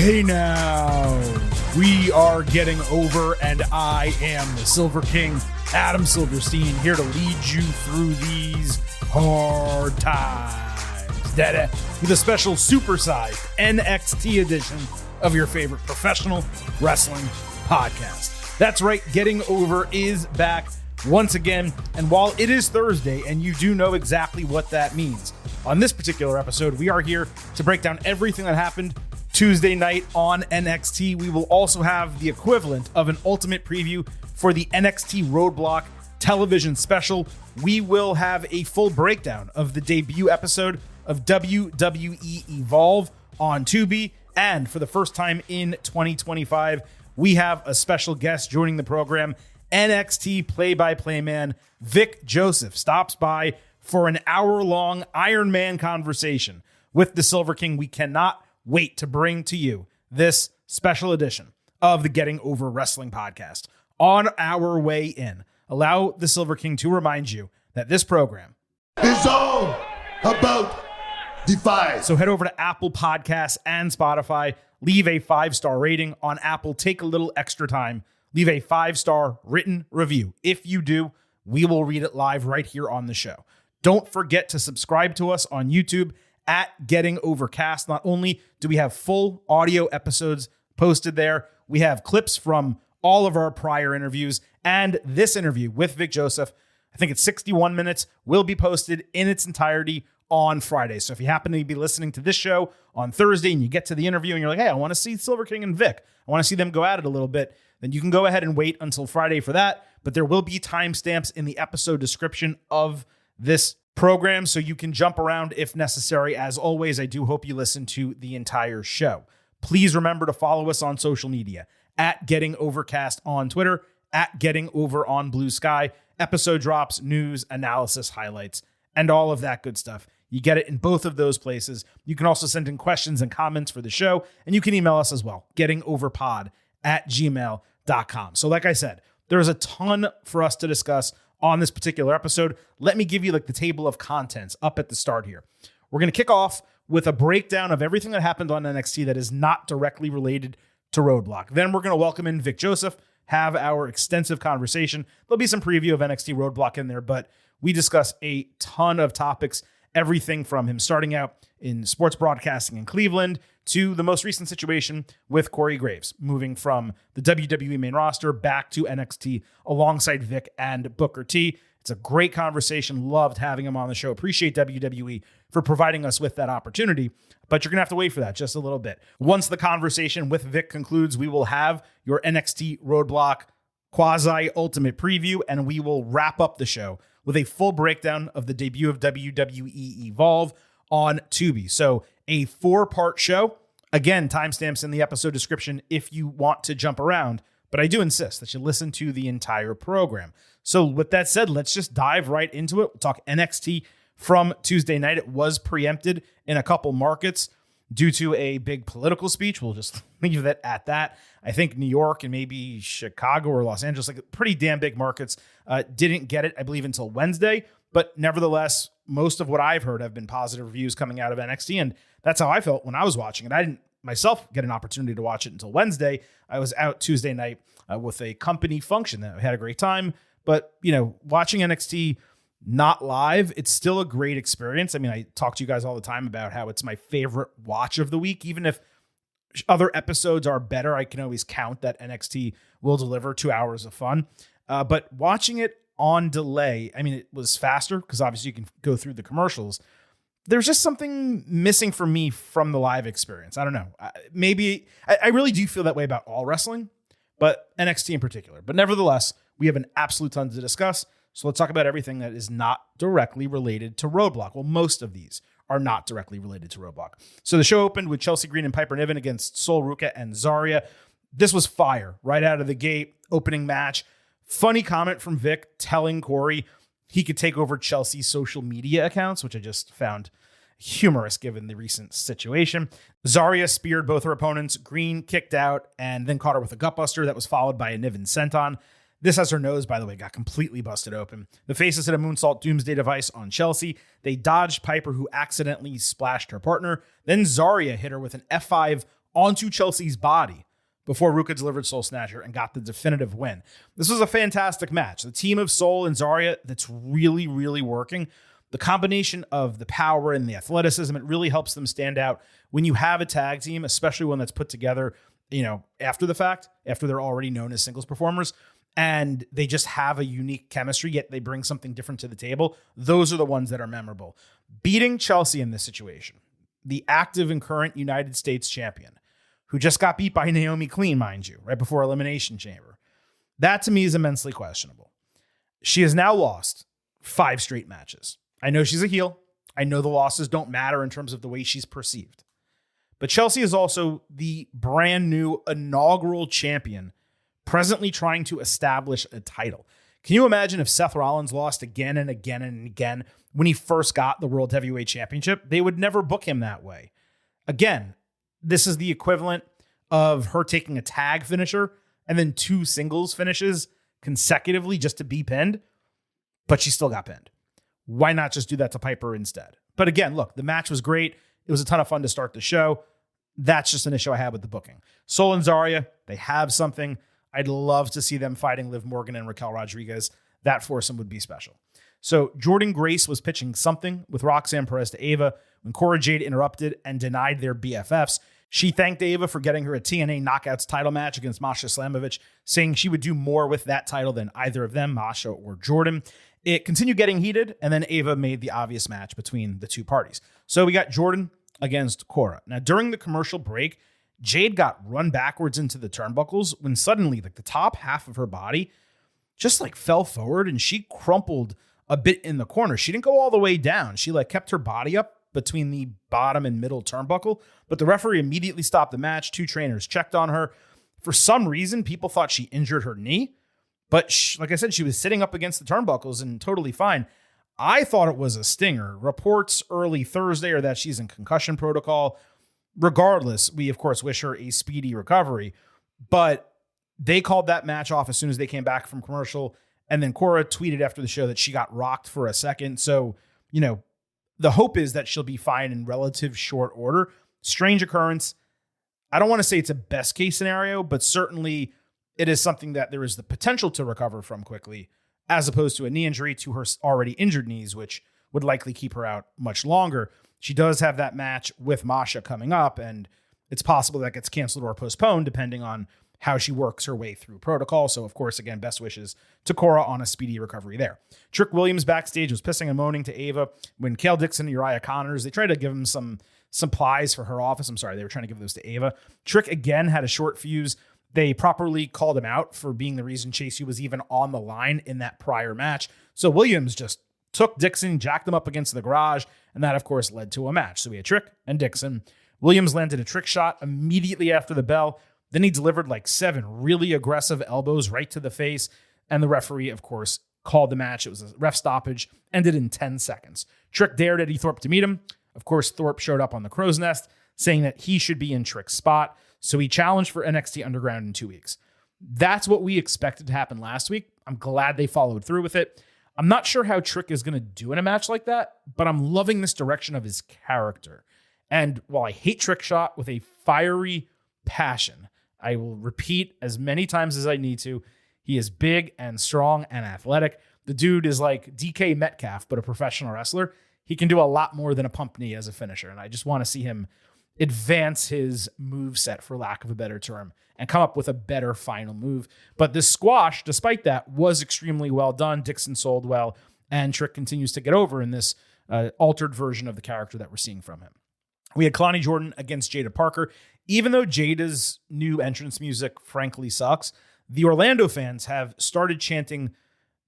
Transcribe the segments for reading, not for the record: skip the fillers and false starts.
Hey now, we are getting over, and I am the Silver King, Adam Silverstein, here to lead you through these hard times. With a special supersized NXT edition of your favorite professional wrestling podcast. That's right, Getting Over is back once again, and while it is Thursday, and you do know exactly what that means, on this particular episode, we are here to break down everything that happened Tuesday night on NXT. We will also have the equivalent of an ultimate preview for the NXT Roadblock television special. We will have a full breakdown of the debut episode of WWE Evolve on Tubi. And for the first time in 2025, we have a special guest joining the program. NXT play-by-play man Vic Joseph stops by for an hour-long Iron Man conversation with the Silver King. We cannot wait to bring to you this special edition of the Getting Over Wrestling podcast. On our way in, allow the Silver King to remind you that this program is all about Defy. So head over to Apple Podcasts and Spotify, leave a 5-star rating on Apple, take a little extra time, leave a 5-star written review. If you do, we will read it live right here on the show. Don't forget to subscribe to us on YouTube at Getting Overcast. Not only do we have full audio episodes posted there, we have clips from all of our prior interviews, and this interview with Vic Joseph, I think it's 61 minutes, will be posted in its entirety on Friday. So if you happen to be listening to this show on Thursday and you get to the interview and you're like, hey, I want to see Silver King and Vic, I want to see them go at it a little bit, then you can go ahead and wait until Friday for that. But there will be timestamps in the episode description of this program, so you can jump around if necessary. As always, I do hope you listen to the entire show. Please remember to follow us on social media at Getting Overcast on Twitter, at Getting Over on Blue Sky. Episode drops, news, analysis, highlights, and all of that good stuff. You get it in both of those places. You can also send in questions and comments for the show, and you can email us as well, gettingoverpod@gmail.com. So like I said, there's a ton for us to discuss on this particular episode. Let me give you the table of contents up at the start here. We're going to kick off with a breakdown of everything that happened on NXT that is not directly related to Roadblock. Then we're going to welcome in Vic Joseph, have our extensive conversation. There'll be some preview of NXT Roadblock in there, but we discuss a ton of topics, everything from him starting out in sports broadcasting in Cleveland to the most recent situation with Corey Graves, moving from the WWE main roster back to NXT alongside Vic and Booker T. It's a great conversation. Loved having him on the show. Appreciate WWE for providing us with that opportunity, but you're going to have to wait for that just a little bit. Once the conversation with Vic concludes, we will have your NXT Roadblock quasi-ultimate preview, and we will wrap up the show with a full breakdown of the debut of WWE Evolve on Tubi. So a 4-part show. Again, timestamps in the episode description if you want to jump around, but I do insist that you listen to the entire program. So with that said, let's just dive right into it. We'll talk NXT from Tuesday night. It was preempted in a couple markets due to a big political speech. We'll just leave that at that. I think New York and maybe Chicago or Los Angeles, like pretty damn big markets, didn't get it, I believe, until Wednesday. But nevertheless, most of what I've heard have been positive reviews coming out of NXT, and that's how I felt when I was watching it. I didn't myself get an opportunity to watch it until Wednesday. I was out Tuesday night with a company function that I had a great time. But, you know, watching NXT not live, it's still a great experience. I mean, I talk to you guys all the time about how it's my favorite watch of the week. Even if other episodes are better, I can always count that NXT will deliver 2 hours of fun. But watching it on delay, I mean, it was faster because obviously you can go through the commercials. There's just something missing for me from the live experience. I don't know. Maybe I really do feel that way about all wrestling, but NXT in particular. But nevertheless, we have an absolute ton to discuss. So let's talk about everything that is not directly related to Roadblock. Well, most of these are not directly related to Roadblock. So the show opened with Chelsea Green and Piper Niven against Sol Ruca and Zarya. This was fire right out of the gate, opening match. Funny comment from Vic telling Corey he could take over Chelsea's social media accounts, which I just found humorous given the recent situation. Zarya speared both her opponents. Green kicked out and then caught her with a gutbuster that was followed by a Niven senton. This as her nose, by the way, got completely busted open. The Faces hit a moonsault doomsday device on Chelsea. They dodged Piper, who accidentally splashed her partner. Then Zarya hit her with an F5 onto Chelsea's body before Ruka delivered Soul Snatcher and got the definitive win. This was a fantastic match. The team of Soul and Zarya that's really, really working. The combination of the power and the athleticism, it really helps them stand out when you have a tag team, especially one that's put together, after the fact, after they're already known as singles performers, and they just have a unique chemistry, yet they bring something different to the table. Those are the ones that are memorable. Beating Chelsea in this situation, the active and current United States champion, who just got beat by Naomi clean, mind you, right before Elimination Chamber. That to me is immensely questionable. She has now lost 5 straight matches. I know she's a heel. I know the losses don't matter in terms of the way she's perceived. But Chelsea is also the brand new inaugural champion, presently trying to establish a title. Can you imagine if Seth Rollins lost again and again and again when he first got the World Heavyweight Championship? They would never book him that way. Again, this is the equivalent of her taking a tag finisher and then 2 singles finishes consecutively just to be pinned, but she still got pinned. Why not just do that to Piper instead? But again, look, the match was great. It was a ton of fun to start the show. That's just an issue I had with the booking. Sol and Zarya, they have something. I'd love to see them fighting Liv Morgan and Raquel Rodriguez. That foursome would be special. So Jordynne Grace was pitching something with Roxanne Perez to Ava when Cora Jade interrupted and denied their BFFs. She thanked Ava for getting her a TNA Knockouts title match against Masha Slamovich, saying she would do more with that title than either of them, Masha or Jordynne. It continued getting heated, and then Ava made the obvious match between the two parties. So we got Jordynne against Cora. Now, during the commercial break, Jade got run backwards into the turnbuckles when suddenly, the top half of her body just fell forward, and she crumpled a bit in the corner. She didn't go all the way down. She kept her body up between the bottom and middle turnbuckle, but the referee immediately stopped the match. 2 trainers checked on her. For some reason, people thought she injured her knee. But like I said, she was sitting up against the turnbuckles and totally fine. I thought it was a stinger. Reports early Thursday are that she's in concussion protocol. Regardless, we, of course, wish her a speedy recovery. But they called that match off as soon as they came back from commercial. And then Cora tweeted after the show that she got rocked for a second. So, the hope is that she'll be fine in relative short order. Strange occurrence. I don't want to say it's a best case scenario, but certainly it is something that there is the potential to recover from quickly, as opposed to a knee injury to her already injured knees, which would likely keep her out much longer. She does have that match with Masha coming up, and it's possible that gets canceled or postponed depending on how she works her way through protocol. So, of course, again, best wishes to Cora on a speedy recovery there. Trick Williams backstage was pissing and moaning to Ava when Kale Dixon and Uriah Connors, they tried to give him some supplies for her office. I'm sorry, they were trying to give those to Ava. Trick, again, had a short fuse. They properly called him out for being the reason Chase U was even on the line in that prior match. So Williams just took Dixon, jacked him up against the garage, and that, of course, led to a match. So we had Trick and Dixon. Williams landed a trick shot immediately after the bell. Then he delivered 7 really aggressive elbows right to the face. And the referee, of course, called the match. It was a ref stoppage, ended in 10 seconds. Trick dared Eddie Thorpe to meet him. Of course, Thorpe showed up on the crow's nest, saying that he should be in Trick's spot. So he challenged for NXT Underground in 2 weeks. That's what we expected to happen last week. I'm glad they followed through with it. I'm not sure how Trick is going to do in a match like that, but I'm loving this direction of his character. And while I hate Trick Shot with a fiery passion, I will repeat as many times as I need to, he is big and strong and athletic. The dude is like DK Metcalf, but a professional wrestler. He can do a lot more than a pump knee as a finisher, and I just want to see him advance his moveset, for lack of a better term, and come up with a better final move. But this squash, despite that, was extremely well done. Dixon sold well, and Trick continues to get over in this altered version of the character that we're seeing from him. We had Kalani Jordan against Jada Parker. Even though Jada's new entrance music frankly sucks, the Orlando fans have started chanting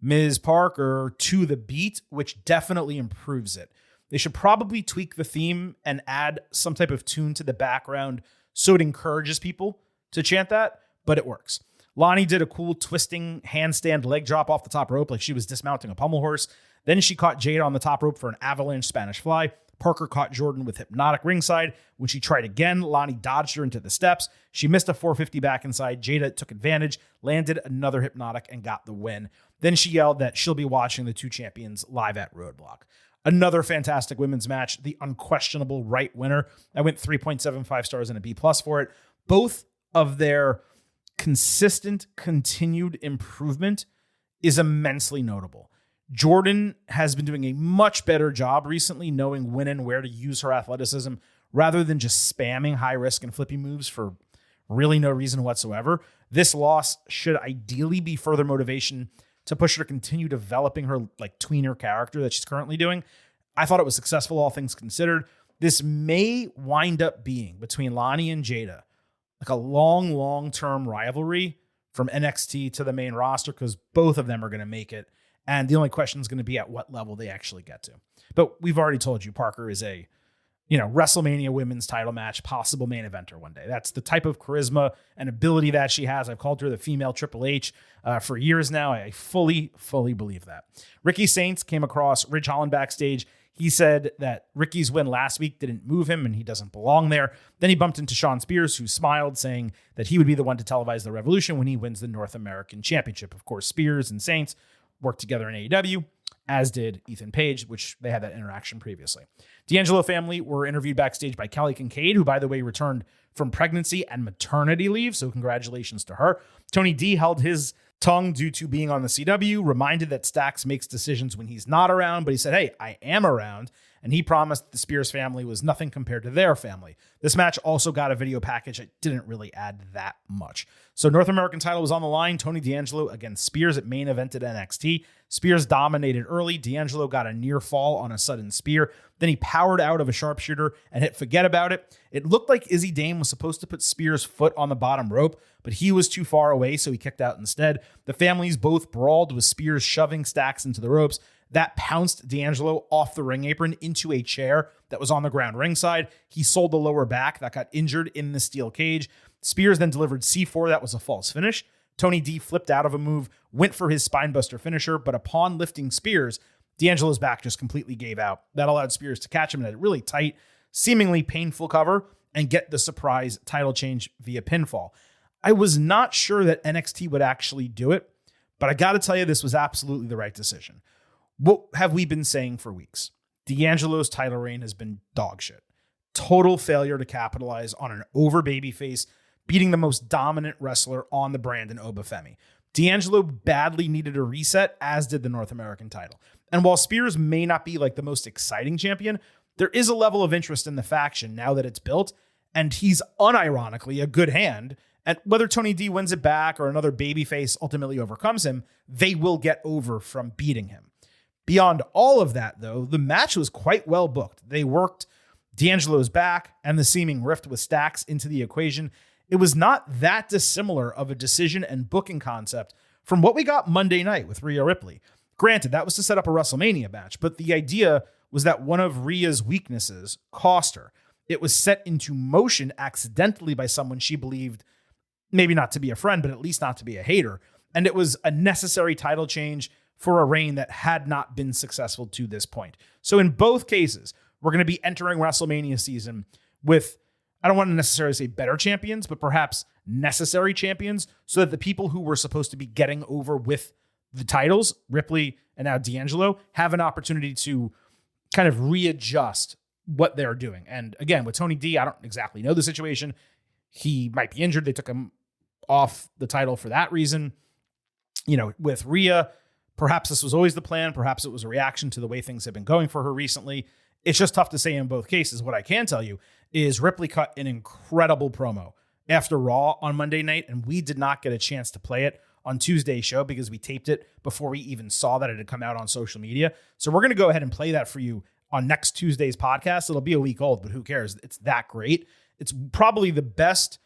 Ms. Parker to the beat, which definitely improves it. They should probably tweak the theme and add some type of tune to the background so it encourages people to chant that, but it works. Lonnie did a cool twisting handstand leg drop off the top rope like she was dismounting a pommel horse. Then she caught Jada on the top rope for an avalanche Spanish fly. Parker caught Jordan with hypnotic ringside. When she tried again, Lonnie dodged her into the steps. She missed a 450 back inside. Jada took advantage, landed another hypnotic, and got the win. Then she yelled that she'll be watching the two champions live at Roadblock. Another fantastic women's match, the unquestionable right winner. I went 3.75 stars and a B+ for it. Both of their consistent, continued improvement is immensely notable. Jordan has been doing a much better job recently knowing when and where to use her athleticism rather than just spamming high risk and flippy moves for really no reason whatsoever. This loss should ideally be further motivation to push her to continue developing her like tweener character that she's currently doing. I thought it was successful, all things considered. This may wind up being between Lani and Jada like a long-term rivalry from NXT to the main roster because both of them are going to make it. And the only question is going to be at what level they actually get to. But we've already told you Parker is a, WrestleMania women's title match, possible main eventer one day. That's the type of charisma and ability that she has. I've called her the female Triple H for years now. I fully believe that. Ricky Saints came across Ridge Holland backstage. He said that Ricky's win last week didn't move him and he doesn't belong there. Then he bumped into Shawn Spears, who smiled, saying that he would be the one to televise the Revolution when he wins the North American Championship. Of course, Spears and Saints worked together in AEW, as did Ethan Page, which they had that interaction previously. D'Angelo family were interviewed backstage by Kelly Kincaid, who, by the way, returned from pregnancy and maternity leave, so congratulations to her. Tony D held his tongue due to being on the CW, reminded that Stax makes decisions when he's not around, but he said, hey, I am around, and he promised the Spears family was nothing compared to their family. This match also got a video package that didn't really add that much. So North American title was on the line. Tony D'Angelo against Spears at main event at NXT. Spears dominated early. D'Angelo got a near fall on a sudden spear. Then he powered out of a sharpshooter and hit forget about it. It looked like Izzy Dame was supposed to put Spears' foot on the bottom rope, but he was too far away, so he kicked out instead. The families both brawled with Spears shoving Stax into the ropes. That pounced D'Angelo off the ring apron into a chair that was on the ground ringside. He sold the lower back that got injured in the steel cage. Spears then delivered C4. That was a false finish. Tony D flipped out of a move, went for his spinebuster finisher, but upon lifting Spears, D'Angelo's back just completely gave out. That allowed Spears to catch him in a really tight, seemingly painful cover and get the surprise title change via pinfall. I was not sure that NXT would actually do it, but I got to tell you, this was absolutely the right decision. What have we been saying for weeks? D'Angelo's title reign has been dog shit. Total failure to capitalize on an over babyface, beating the most dominant wrestler on the brand in Obafemi. D'Angelo badly needed a reset, as did the North American title. And while Spears may not be like the most exciting champion, there is a level of interest in the faction now that it's built, and he's unironically a good hand. And whether Tony D wins it back or another babyface ultimately overcomes him, they will get over from beating him. Beyond all of that, though, the match was quite well booked. They worked D'Angelo's back and the seeming rift with Stax into the equation. It was not that dissimilar of a decision and booking concept from what we got Monday night with Rhea Ripley. Granted, that was to set up a WrestleMania match, but the idea was that one of Rhea's weaknesses cost her. It was set into motion accidentally by someone she believed maybe not to be a friend, but at least not to be a hater. And it was a necessary title change for a reign that had not been successful to this point. So in both cases, we're going to be entering WrestleMania season with, I don't want to necessarily say better champions, but perhaps necessary champions, so that the people who were supposed to be getting over with the titles, Ripley and now D'Angelo, have an opportunity to kind of readjust what they're doing. And again, with Tony D, I don't exactly know the situation. He might be injured. They took him off the title for that reason. With Rhea, perhaps this was always the plan. Perhaps it was a reaction to the way things have been going for her recently. It's just tough to say in both cases. What I can tell you is Ripley cut an incredible promo after Raw on Monday night, and we did not get a chance to play it on Tuesday's show because we taped it before we even saw that it had come out on social media. So we're going to go ahead and play that for you on next Tuesday's podcast. It'll be a week old, but who cares? It's that great. It's probably the best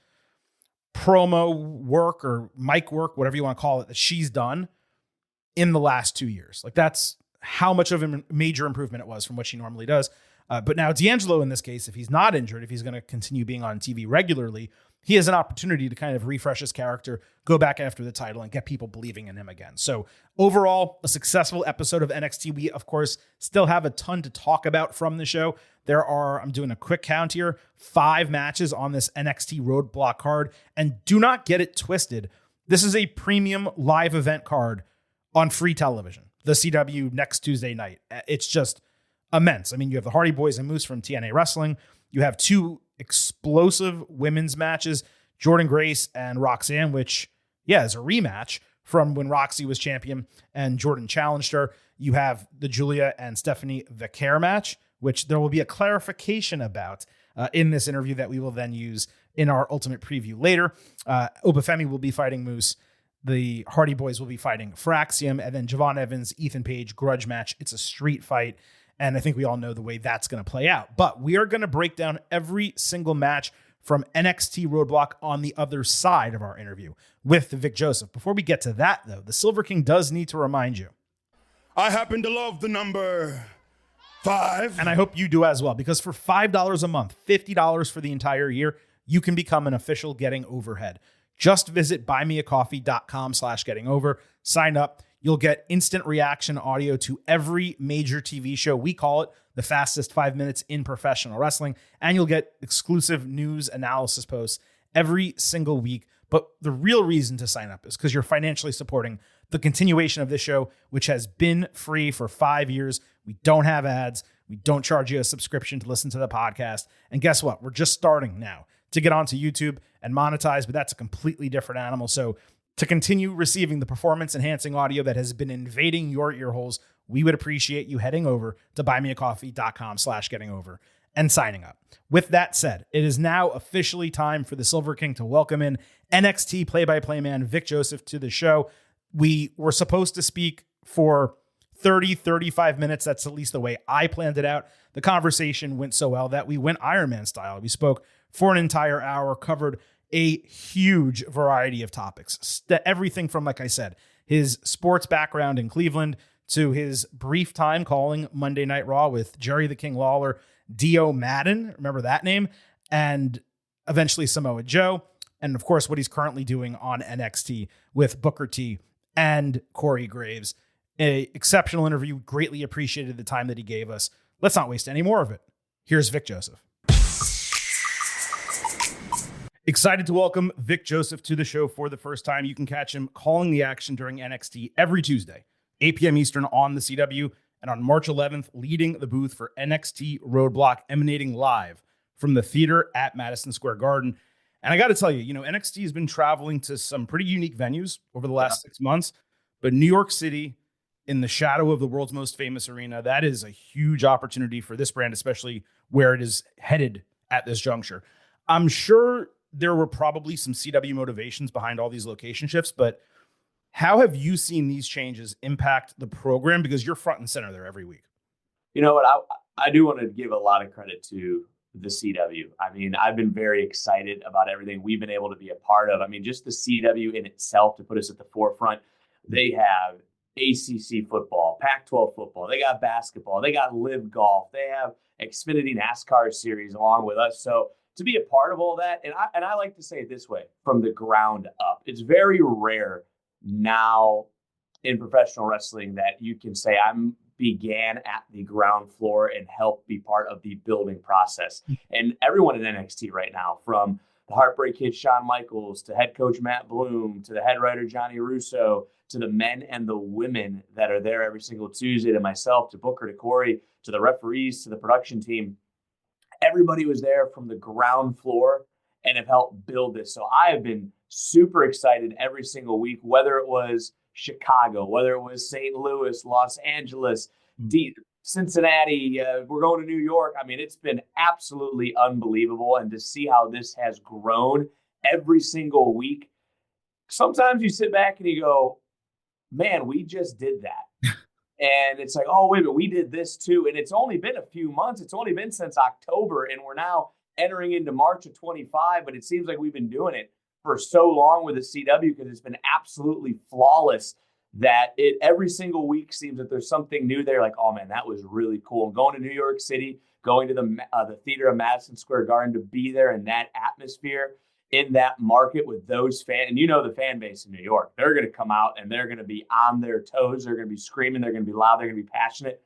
promo work or mic work, whatever you want to call it, that she's done in the last 2 years. Like, that's how much of a major improvement it was from what she normally does. But now D'Angelo, in this case, if he's not injured, if he's going to continue being on TV regularly, he has an opportunity to kind of refresh his character, go back after the title, and get people believing in him again. So overall, a successful episode of NXT. We, of course, still have a ton to talk about from the show. There are, I'm doing a quick count here, 5 matches on this NXT Roadblock card. And do not get it twisted. This is a premium live event card on free television, the CW next Tuesday night. It's just immense. I mean, you have the Hardy Boys and Moose from TNA Wrestling. You have two explosive women's matches, Jordynne Grace and Roxanne, which, is a rematch from when Roxy was champion and Jordan challenged her. You have the Julia and Stephanie Vicaire match, which there will be a clarification about in this interview that we will then use in our ultimate preview later. Obafemi will be fighting Moose. The Hardy Boys will be fighting Fraxium, and then Javon Evans, Ethan Page, grudge match. It's a street fight, and I think we all know the way that's going to play out. But we are going to break down every single match from NXT Roadblock on the other side of our interview with Vic Joseph. Before we get to that, though, the Silver King does need to remind you. I happen to love the number 5. And I hope you do as well, because for $5 a month, $50 for the entire year, you can become an official Getting Overhead. Just visit buymeacoffee.com/gettingover. Sign up. You'll get instant reaction audio to every major TV show. We call it the fastest 5 minutes in professional wrestling. And you'll get exclusive news analysis posts every single week. But the real reason to sign up is because you're financially supporting the continuation of this show, which has been free for 5 years. We don't have ads. We don't charge you a subscription to listen to the podcast. And guess what? We're just starting now to get onto YouTube and monetize, but that's a completely different animal. So to continue receiving the performance-enhancing audio that has been invading your ear holes, we would appreciate you heading over to buymeacoffee.com/gettingover and signing up. With that said, it is now officially time for the Silver King to welcome in NXT play-by-play man Vic Joseph to the show. We were supposed to speak for 35 minutes. That's at least the way I planned it out. The conversation went so well that we went Iron Man style. We spoke for an entire hour, covered a huge variety of topics. Everything from, like I said, his sports background in Cleveland to his brief time calling Monday Night Raw with Jerry the King Lawler, Dio Madden, remember that name, and eventually Samoa Joe, and of course what he's currently doing on NXT with Booker T and Corey Graves. An exceptional interview, greatly appreciated the time that he gave us. Let's not waste any more of it. Here's Vic Joseph. Excited to welcome Vic Joseph to the show for the first time. You can catch him calling the action during NXT every Tuesday, 8 p.m. Eastern on the CW, and on March 11th, leading the booth for NXT Roadblock, emanating live from the theater at Madison Square Garden. And I got to tell you, NXT has been traveling to some pretty unique venues over the last 6 months, but New York City, in the shadow of the world's most famous arena, that is a huge opportunity for this brand, especially where it is headed at this juncture. I'm sure there were probably some CW motivations behind all these location shifts, but how have you seen these changes impact the program? Because you're front and center there every week. You know what? I do want to give a lot of credit to the CW. I mean, I've been very excited about everything we've been able to be a part of. I mean, just the CW in itself to put us at the forefront. They have ACC football, Pac-12 football. They got basketball. They got Live Golf. They have Xfinity NASCAR series along with us. So to be a part of all that, and I like to say it this way, from the ground up, it's very rare now in professional wrestling that you can say I began at the ground floor and helped be part of the building process. And everyone in NXT right now, from the Heartbreak Kid Shawn Michaels to head coach Matt Bloom to the head writer Johnny Russo to the men and the women that are there every single Tuesday, to myself, to Booker, to Corey, to the referees, to the production team, everybody was there from the ground floor and have helped build this. So I have been super excited every single week, whether it was Chicago, whether it was St. Louis, Los Angeles, Cincinnati, we're going to New York. I mean, it's been absolutely unbelievable. And to see how this has grown every single week, sometimes you sit back and you go, man, we just did that. And it's like, oh, wait a minute, we did this too. And it's only been a few months. It's only been since October, and we're now entering into March of 25. But it seems like we've been doing it for so long with the CW because it's been absolutely flawless that it every single week seems that there's something new there. Like, oh, man, that was really cool. And going to New York City, going to the theater of Madison Square Garden to be there in that atmosphere, in that market with those fans, and the fan base in New York, they're going to come out and they're going to be on their toes. They're going to be screaming. They're going to be loud. They're going to be passionate.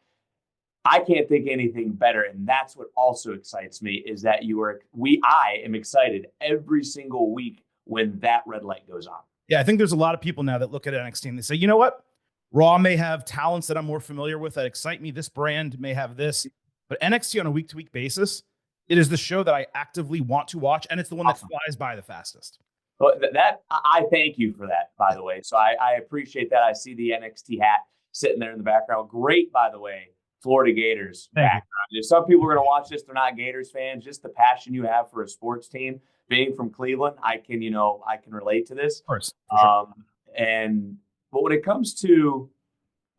I can't think anything better. And that's what also excites me is that I am excited every single week when that red light goes on. Yeah, I think there's a lot of people now that look at NXT and they say, you know what? Raw may have talents that I'm more familiar with that excite me. This brand may have this, but NXT on a week-to-week basis, it is the show that I actively want to watch, and it's the one that flies by the fastest. Well, I thank you for that, by the way. So I appreciate that. I see the NXT hat sitting there in the background. Great, by the way, Florida Gators background. If some people are going to watch this, they're not Gators fans. Just the passion you have for a sports team, being from Cleveland, I can relate to this. Of course. Sure. But when it comes to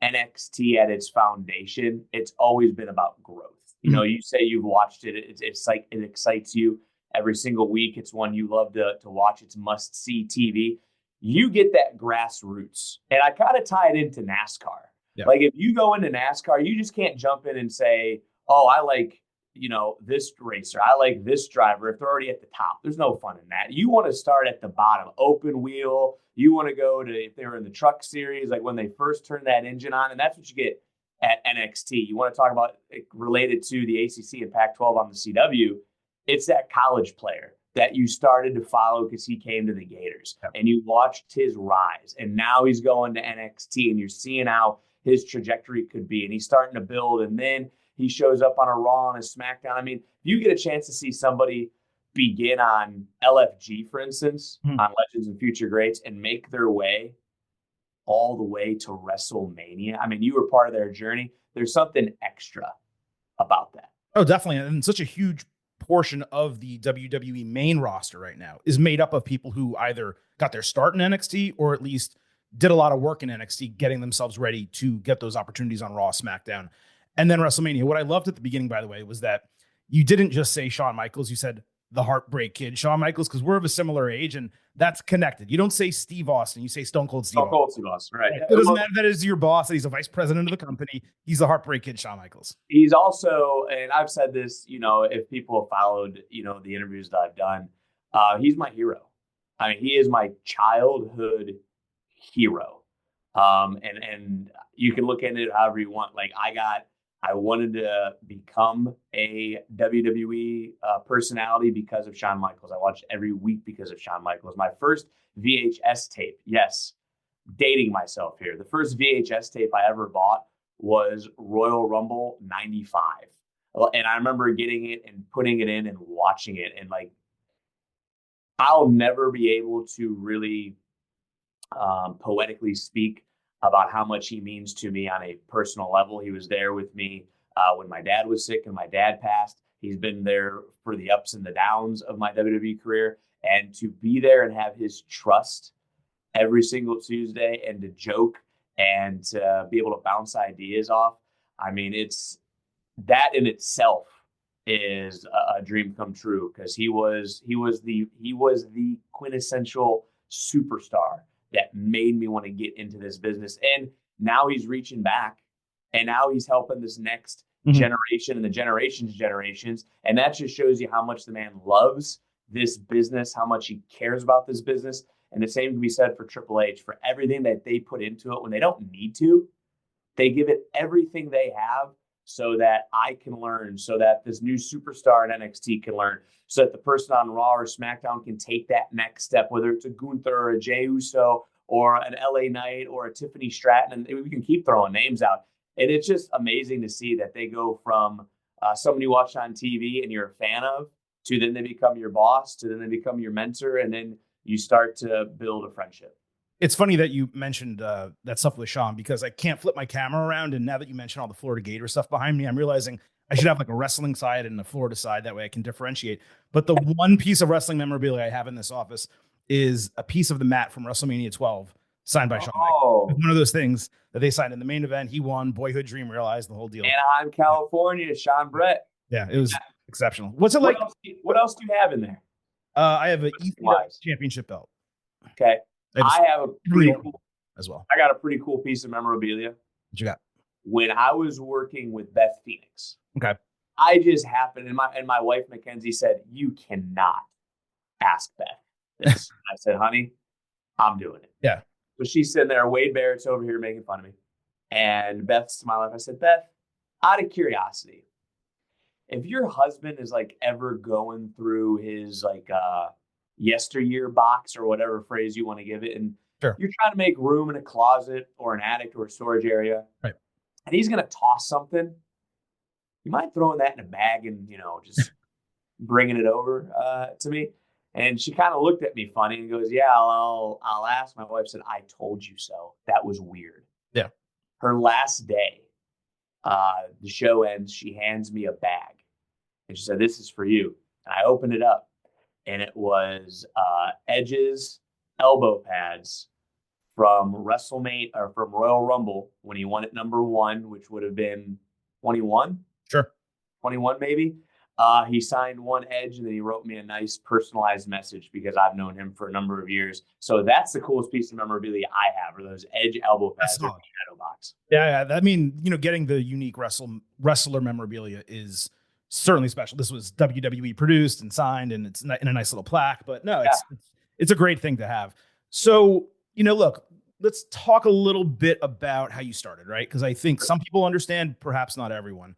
NXT at its foundation, it's always been about growth. You say you've watched it. It's like it excites you every single week. It's one you love to watch. It's must-see TV. You get that grassroots. And I kind of tie it into NASCAR. Yeah. Like if you go into NASCAR, you just can't jump in and say, oh, I like, this racer. I like this driver if they're already at the top. There's no fun in that. You want to start at the bottom, open wheel. You want to go to, if they were in the truck series, like when they first turned that engine on, and that's what you get at NXT. You want to talk about it related to the ACC and Pac-12 on the CW. It's that college player that you started to follow because he came to the Gators. Yep. And you watched his rise. And now he's going to NXT and you're seeing how his trajectory could be. And he's starting to build. And then he shows up on a Raw and a SmackDown. I mean, you get a chance to see somebody begin on LFG, for instance, on Legends and Future Greats, and make their way all the way to WrestleMania. I mean, you were part of their journey. There's something extra about that. Oh, definitely. And such a huge portion of the WWE main roster right now is made up of people who either got their start in NXT or at least did a lot of work in NXT, getting themselves ready to get those opportunities on Raw, SmackDown, and then WrestleMania. What I loved at the beginning, by the way, was that you didn't just say Shawn Michaels. You said the Heartbreak Kid, Shawn Michaels, because we're of a similar age, and that's connected. You don't say Steve Austin. You say Stone Cold Steve Austin. Stone Cold Steve Austin, right. It doesn't matter that is your boss, that he's a vice president of the company. He's the Heartbreak Kid, Shawn Michaels. He's also, and I've said this, if people have followed, the interviews that I've done, he's my hero. I mean, he is my childhood hero. And you can look at it however you want. Like I wanted to become a WWE personality because of Shawn Michaels. I watched every week because of Shawn Michaels. My first VHS tape, yes, dating myself here. The first VHS tape I ever bought was Royal Rumble 95. And I remember getting it and putting it in and watching it. And I'll never be able to really poetically speak about how much he means to me on a personal level. He was there with me when my dad was sick and my dad passed. He's been there for the ups and the downs of my WWE career. And to be there and have his trust every single Tuesday and to joke and to be able to bounce ideas off. I mean, it's that in itself is a dream come true because he was the quintessential superstar that made me want to get into this business. And now he's reaching back and now he's helping this next generation and the generations. And that just shows you how much the man loves this business, how much he cares about this business. And the same can be said for Triple H, for everything that they put into it when they don't need to. They give it everything they have so that I can learn, so that this new superstar in NXT can learn, so that the person on Raw or SmackDown can take that next step, whether it's a Gunther or a Jey Uso or an LA Knight or a Tiffany Stratton. And we can keep throwing names out. And it's just amazing to see that they go from someone you watch on TV and you're a fan of, to then they become your boss, to then they become your mentor, and then you start to build a friendship. It's funny that you mentioned that stuff with Shawn, because I can't flip my camera around. And now that you mentioned all the Florida Gator stuff behind me, I'm realizing I should have like a wrestling side and a Florida side. That way I can differentiate. But the one piece of wrestling memorabilia I have in this office is a piece of the mat from WrestleMania 12 signed by Shawn Michaels. One of those things that they signed in the main event. He won, boyhood dream realized, the whole deal. Anaheim, California, Sean Brett. Yeah, it was exceptional. What's it like? What else do you have in there? I have an ECW championship belt. Okay. I have a pretty cool as well. I got a pretty cool piece of memorabilia. What you got? When I was working with Beth Phoenix. Okay. I just happened, and my wife Mackenzie said, "You cannot ask Beth this." I said, "Honey, I'm doing it." Yeah. So she's sitting there. Wade Barrett's over here making fun of me, and Beth's to my left. I said, "Beth, out of curiosity, if your husband is like ever going through his like yesteryear box or whatever phrase you want to give it, and Sure. You're trying to make room in a closet or an attic or a storage area. Right. And he's going to toss something. You mind throwing that in a bag and, just bringing it over to me? And she kind of looked at me funny and goes, yeah, I'll ask. My wife said, I told you so. That was weird. Yeah. Her last day, the show ends. She hands me a bag and she said, this is for you. And I opened it up and it was Edge's elbow pads from WrestleMania or from Royal Rumble when he won at number 1, which would have been 21. Sure. 21 maybe. He signed one Edge and then he wrote me a nice personalized message because I've known him for a number of years. So that's the coolest piece of memorabilia I have, are those Edge elbow pads in the shadow box. Yeah. I mean, getting the unique wrestler memorabilia is certainly special. This was WWE produced and signed, and it's in a nice little plaque. But no, it's a great thing to have. So, look, let's talk a little bit about how you started, right? Because I think some people understand, perhaps not everyone.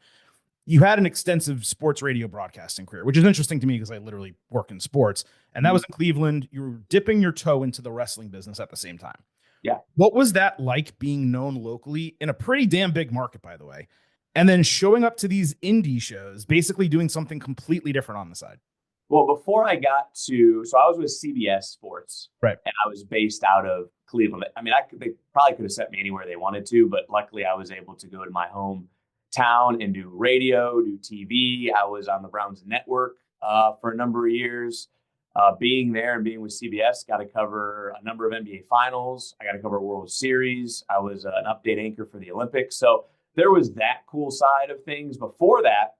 You had an extensive sports radio broadcasting career, which is interesting to me because I literally work in sports. And that was in Cleveland. You were dipping your toe into the wrestling business at the same time. Yeah. What was that like, being known locally in a pretty damn big market, by the way, and then showing up to these indie shows, basically doing something completely different on the side? Well, before I got so I was with CBS Sports, right? And I was based out of Cleveland. I mean, they probably could have sent me anywhere they wanted to, but luckily I was able to go to my hometown and do radio, do TV. I was on the Browns network for a number of years. Being there and being with CBS, got to cover a number of NBA finals. I got to cover World Series. I was an update anchor for the Olympics. So there was that cool side of things. Before that,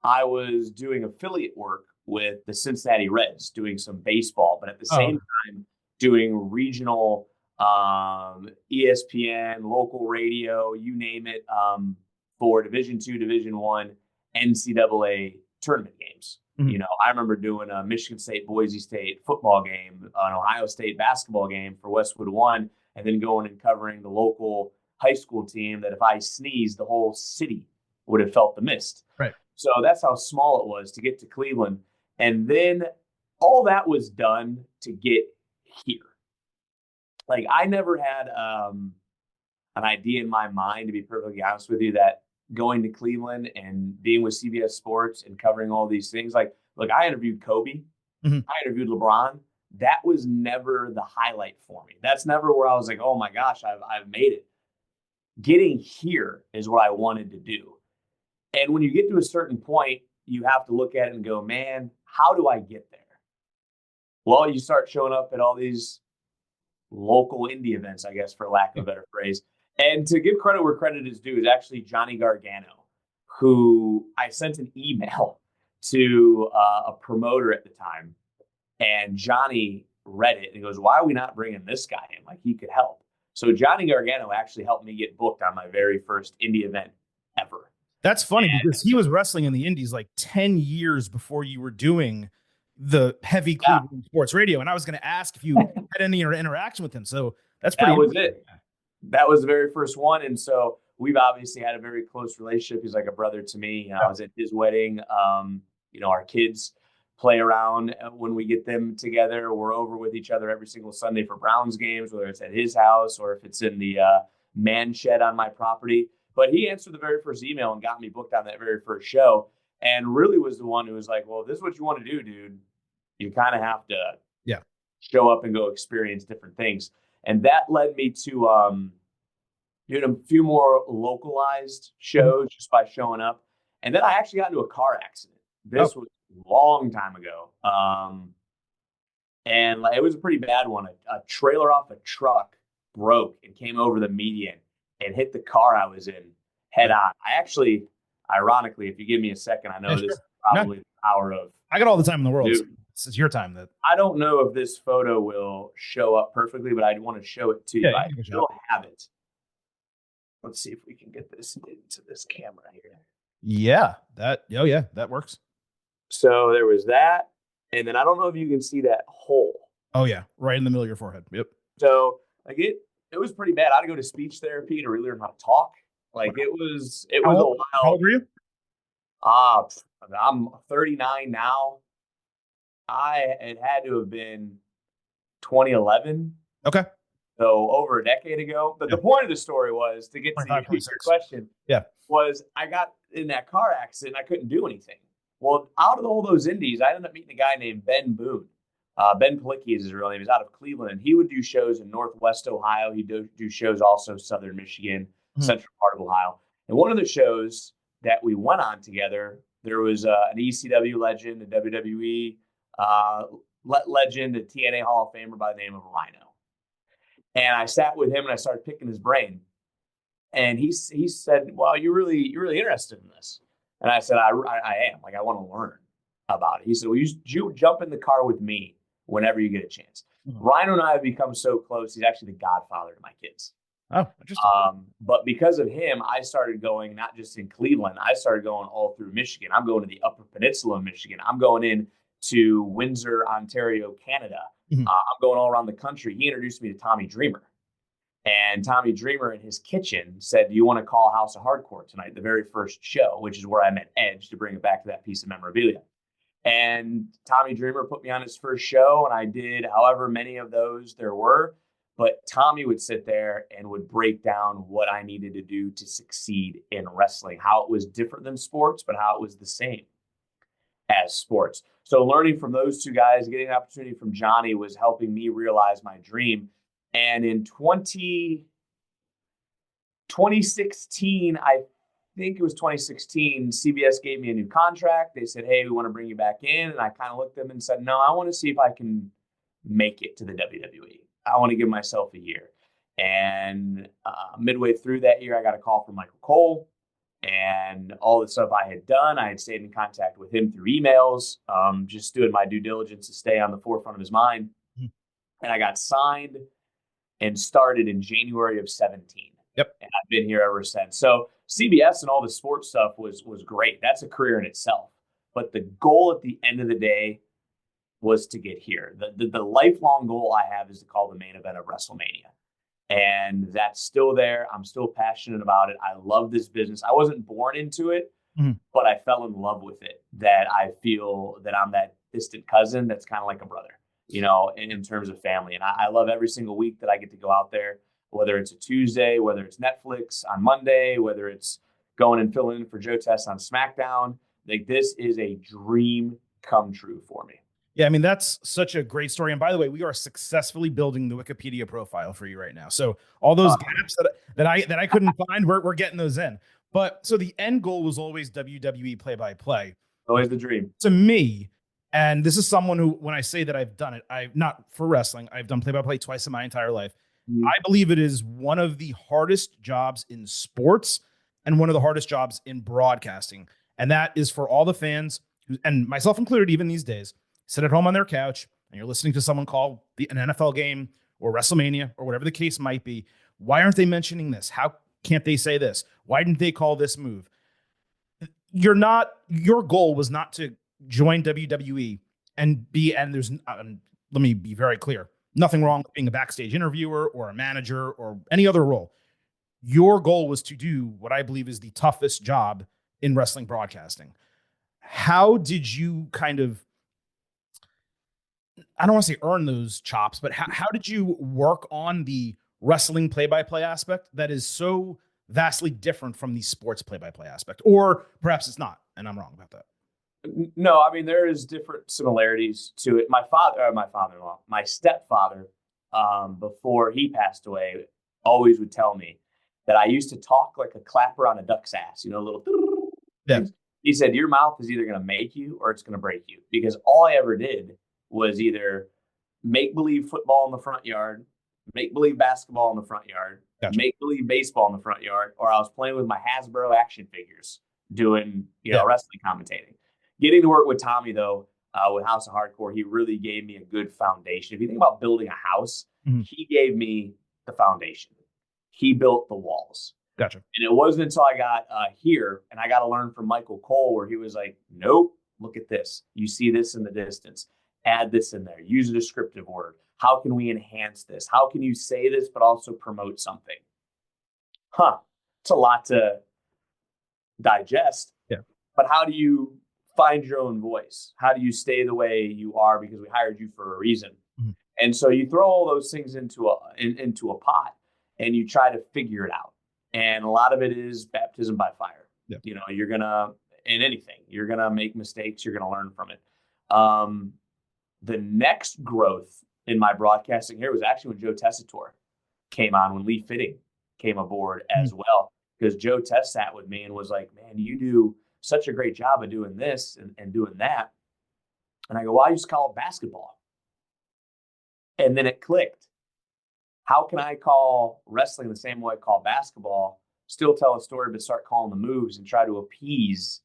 I was doing affiliate work with the Cincinnati Reds, doing some baseball, but at the same time doing regional ESPN, local radio, you name it, for Division II, Division I, NCAA tournament games. Mm-hmm. I remember doing a Michigan State, Boise State football game, an Ohio State basketball game for Westwood One, and then going and covering the local high school team that if I sneezed, the whole city would have felt the mist. Right. So that's how small it was to get to Cleveland. And then all that was done to get here. Like, I never had an idea in my mind, to be perfectly honest with you, that going to Cleveland and being with CBS Sports and covering all these things, like, look, I interviewed Kobe. Mm-hmm. I interviewed LeBron. That was never the highlight for me. That's never where I was like, oh my gosh, I've made it. Getting here is what I wanted to do. And when you get to a certain point, you have to look at it and go, man, how do I get there? Well, you start showing up at all these local indie events, I guess, for lack of a better phrase. And to give credit where credit is due is actually Johnny Gargano, who I sent an email to a promoter at the time. And Johnny read it and goes, why are we not bringing this guy in? Like, he could help. So Johnny Gargano actually helped me get booked on my very first indie event ever. That's funny because he was wrestling in the indies like 10 years before you were doing the heavy Cleveland sports radio. And I was going to ask if you had any interaction with him. So that's pretty. That was it. That was the very first one. And so we've obviously had a very close relationship. He's like a brother to me. I was at his wedding. Our kids play around when we get them together. We're over with each other every single Sunday for Browns games, whether it's at his house or if it's in the man shed on my property. But he answered the very first email and got me booked on that very first show, and really was the one who was like, well, if this is what you want to do, dude, you kind of have to show up and go experience different things. And that led me to doing a few more localized shows just by showing up. And then I actually got into a car accident. This was a long time ago. And it was a pretty bad one. A trailer off a truck broke and came over the median and hit the car I was in head on. I actually, ironically, if you give me a second, I know this is probably the power of. I got all the time in the world. Dude, this is your time. That I don't know if this photo will show up perfectly, but I want to show it to you. I still have it. Let's see if we can get this into this camera here. Yeah, that works. So there was that. And then I don't know if you can see that hole. Oh, yeah. Right in the middle of your forehead. Yep. So like it was pretty bad. I had to go to speech therapy to really learn how to talk. Like it was a while. How old were you? I'm 39 now. It had to have been 2011. Okay. So over a decade ago. But the point of the story was, to get to your 26. question, Yeah. was I got in that car accident. I couldn't do anything. Well, out of all those indies, I ended up meeting a guy named Ben Boone. Ben Palicki is his real name. He's out of Cleveland, and he would do shows in Northwest Ohio. He'd do shows also Southern Michigan, central part of Ohio. And one of the shows that we went on together, there was an ECW legend, a WWE legend, a TNA Hall of Famer by the name of Rhino. And I sat with him and I started picking his brain. And he said, "Well, you're really interested in this." And I said, "I am. Like, I want to learn about it." He said, "Well, you jump in the car with me whenever you get a chance." Rhino and I have become so close. He's actually the godfather to my kids. Oh, interesting. But because of him, I started going not just in Cleveland. I started going all through Michigan. I'm going to the Upper Peninsula of Michigan. I'm going in to Windsor, Ontario, Canada. I'm going all around the country. He introduced me to Tommy Dreamer. And Tommy Dreamer in his kitchen said, "Do you want to call House of Hardcore tonight?" The very first show, which is where I met Edge, to bring it back to that piece of memorabilia. And Tommy Dreamer put me on his first show, and I did however many of those there were. But Tommy would sit there and would break down what I needed to do to succeed in wrestling, how it was different than sports, but how it was the same as sports. So learning from those two guys, getting an opportunity from Johnny, was helping me realize my dream. And in 2016, I think it was 2016, CBS gave me a new contract. They said, "Hey, we want to bring you back in." And I kind of looked at them and said, "No, I want to see if I can make it to the WWE. I want to give myself a year." And midway through that year, I got a call from Michael Cole, and all the stuff I had done, I had stayed in contact with him through emails, just doing my due diligence to stay on the forefront of his mind. And I got signed and started in January of 17. Yep. And I've been here ever since. So CBS and all the sports stuff was great. That's a career in itself. But the goal at the end of the day was to get here. The lifelong goal I have is to call the main event of WrestleMania. And that's still there. I'm still passionate about it. I love this business. I wasn't born into it, but I fell in love with it. That I feel that I'm that distant cousin that's kind of like a brother, in terms of family. And I love every single week that I get to go out there, whether it's a Tuesday, whether it's Netflix on Monday, whether it's going and filling in for Joe Tess on SmackDown. Like, this is a dream come true for me. Yeah, I mean, that's such a great story. And by the way, we are successfully building the Wikipedia profile for you right now. So all those gaps that I couldn't find, we're getting those in. But so the end goal was always WWE play-by-play. Always the dream. To me, and this is someone who, when I say that I've done it, I've not for wrestling, I've done play-by-play twice in my entire life. I believe it is one of the hardest jobs in sports and one of the hardest jobs in broadcasting. And that is for all the fans, and myself included, even these days, sit at home on their couch and you're listening to someone call an NFL game or WrestleMania or whatever the case might be. Why aren't they mentioning this? How can't they say this? Why didn't they call this move? Your goal was not to join WWE and there's, let me be very clear, nothing wrong with being a backstage interviewer or a manager or any other role. Your goal was to do what I believe is the toughest job in wrestling broadcasting. How did you kind of, I don't want to say earn those chops, but how did you work on the wrestling play-by-play aspect that is so vastly different from the sports play-by-play aspect? Or perhaps it's not, and I'm wrong about that. No, I mean, there is different similarities to it. My father-in-law, my stepfather, before he passed away, always would tell me that I used to talk like a clapper on a duck's ass, a little. Yeah. He said, "Your mouth is either going to make you or it's going to break you," because all I ever did was either make believe football in the front yard, make believe basketball in the front yard, Gotcha. make believe baseball in the front yard, or I was playing with my Hasbro action figures doing, wrestling commentating. Getting to work with Tommy, though, with House of Hardcore, he really gave me a good foundation. If you think about building a house, he gave me the foundation. He built the walls. Gotcha. And it wasn't until I got here and I got to learn from Michael Cole, where he was like, "Nope, look at this. You see this in the distance. Add this in there. Use a descriptive word. How can we enhance this? How can you say this, but also promote something?" It's a lot to digest. Yeah. But how do you find your own voice? How do you stay the way you are? Because we hired you for a reason. And so you throw all those things into a pot and you try to figure it out. And a lot of it is baptism by fire. Yep. You know, you're going to, in anything, you're going to make mistakes. You're going to learn from it. The next growth in my broadcasting here was actually when Joe Tessitore came on, when Lee Fitting came aboard as well. Because Joe Tess sat with me and was like, man, you do such a great job of doing this and doing that. And I go, well, I just call it basketball. And then it clicked. How can I call wrestling the same way I call basketball, still tell a story, but start calling the moves and try to appease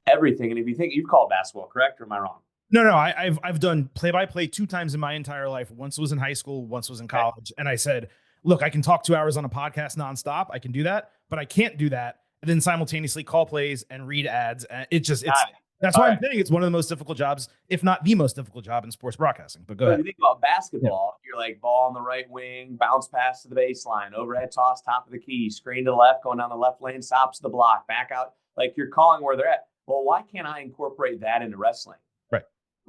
everything? And if you think you've called basketball, correct, or am I wrong? No, I've done play-by-play 2 times in my entire life. Once was in high school, once was in college. And I said, look, I can talk 2 hours on a podcast nonstop. I can do that, but I can't do that and then simultaneously call plays and read ads. And that's why I'm saying it's one of the most difficult jobs, if not the most difficult job in sports broadcasting. But go ahead. If you think about basketball, you're like ball on the right wing, bounce pass to the baseline, overhead toss, top of the key, screen to the left, going down the left lane, stops the block, back out. Like you're calling where they're at. Well, why can't I incorporate that into wrestling?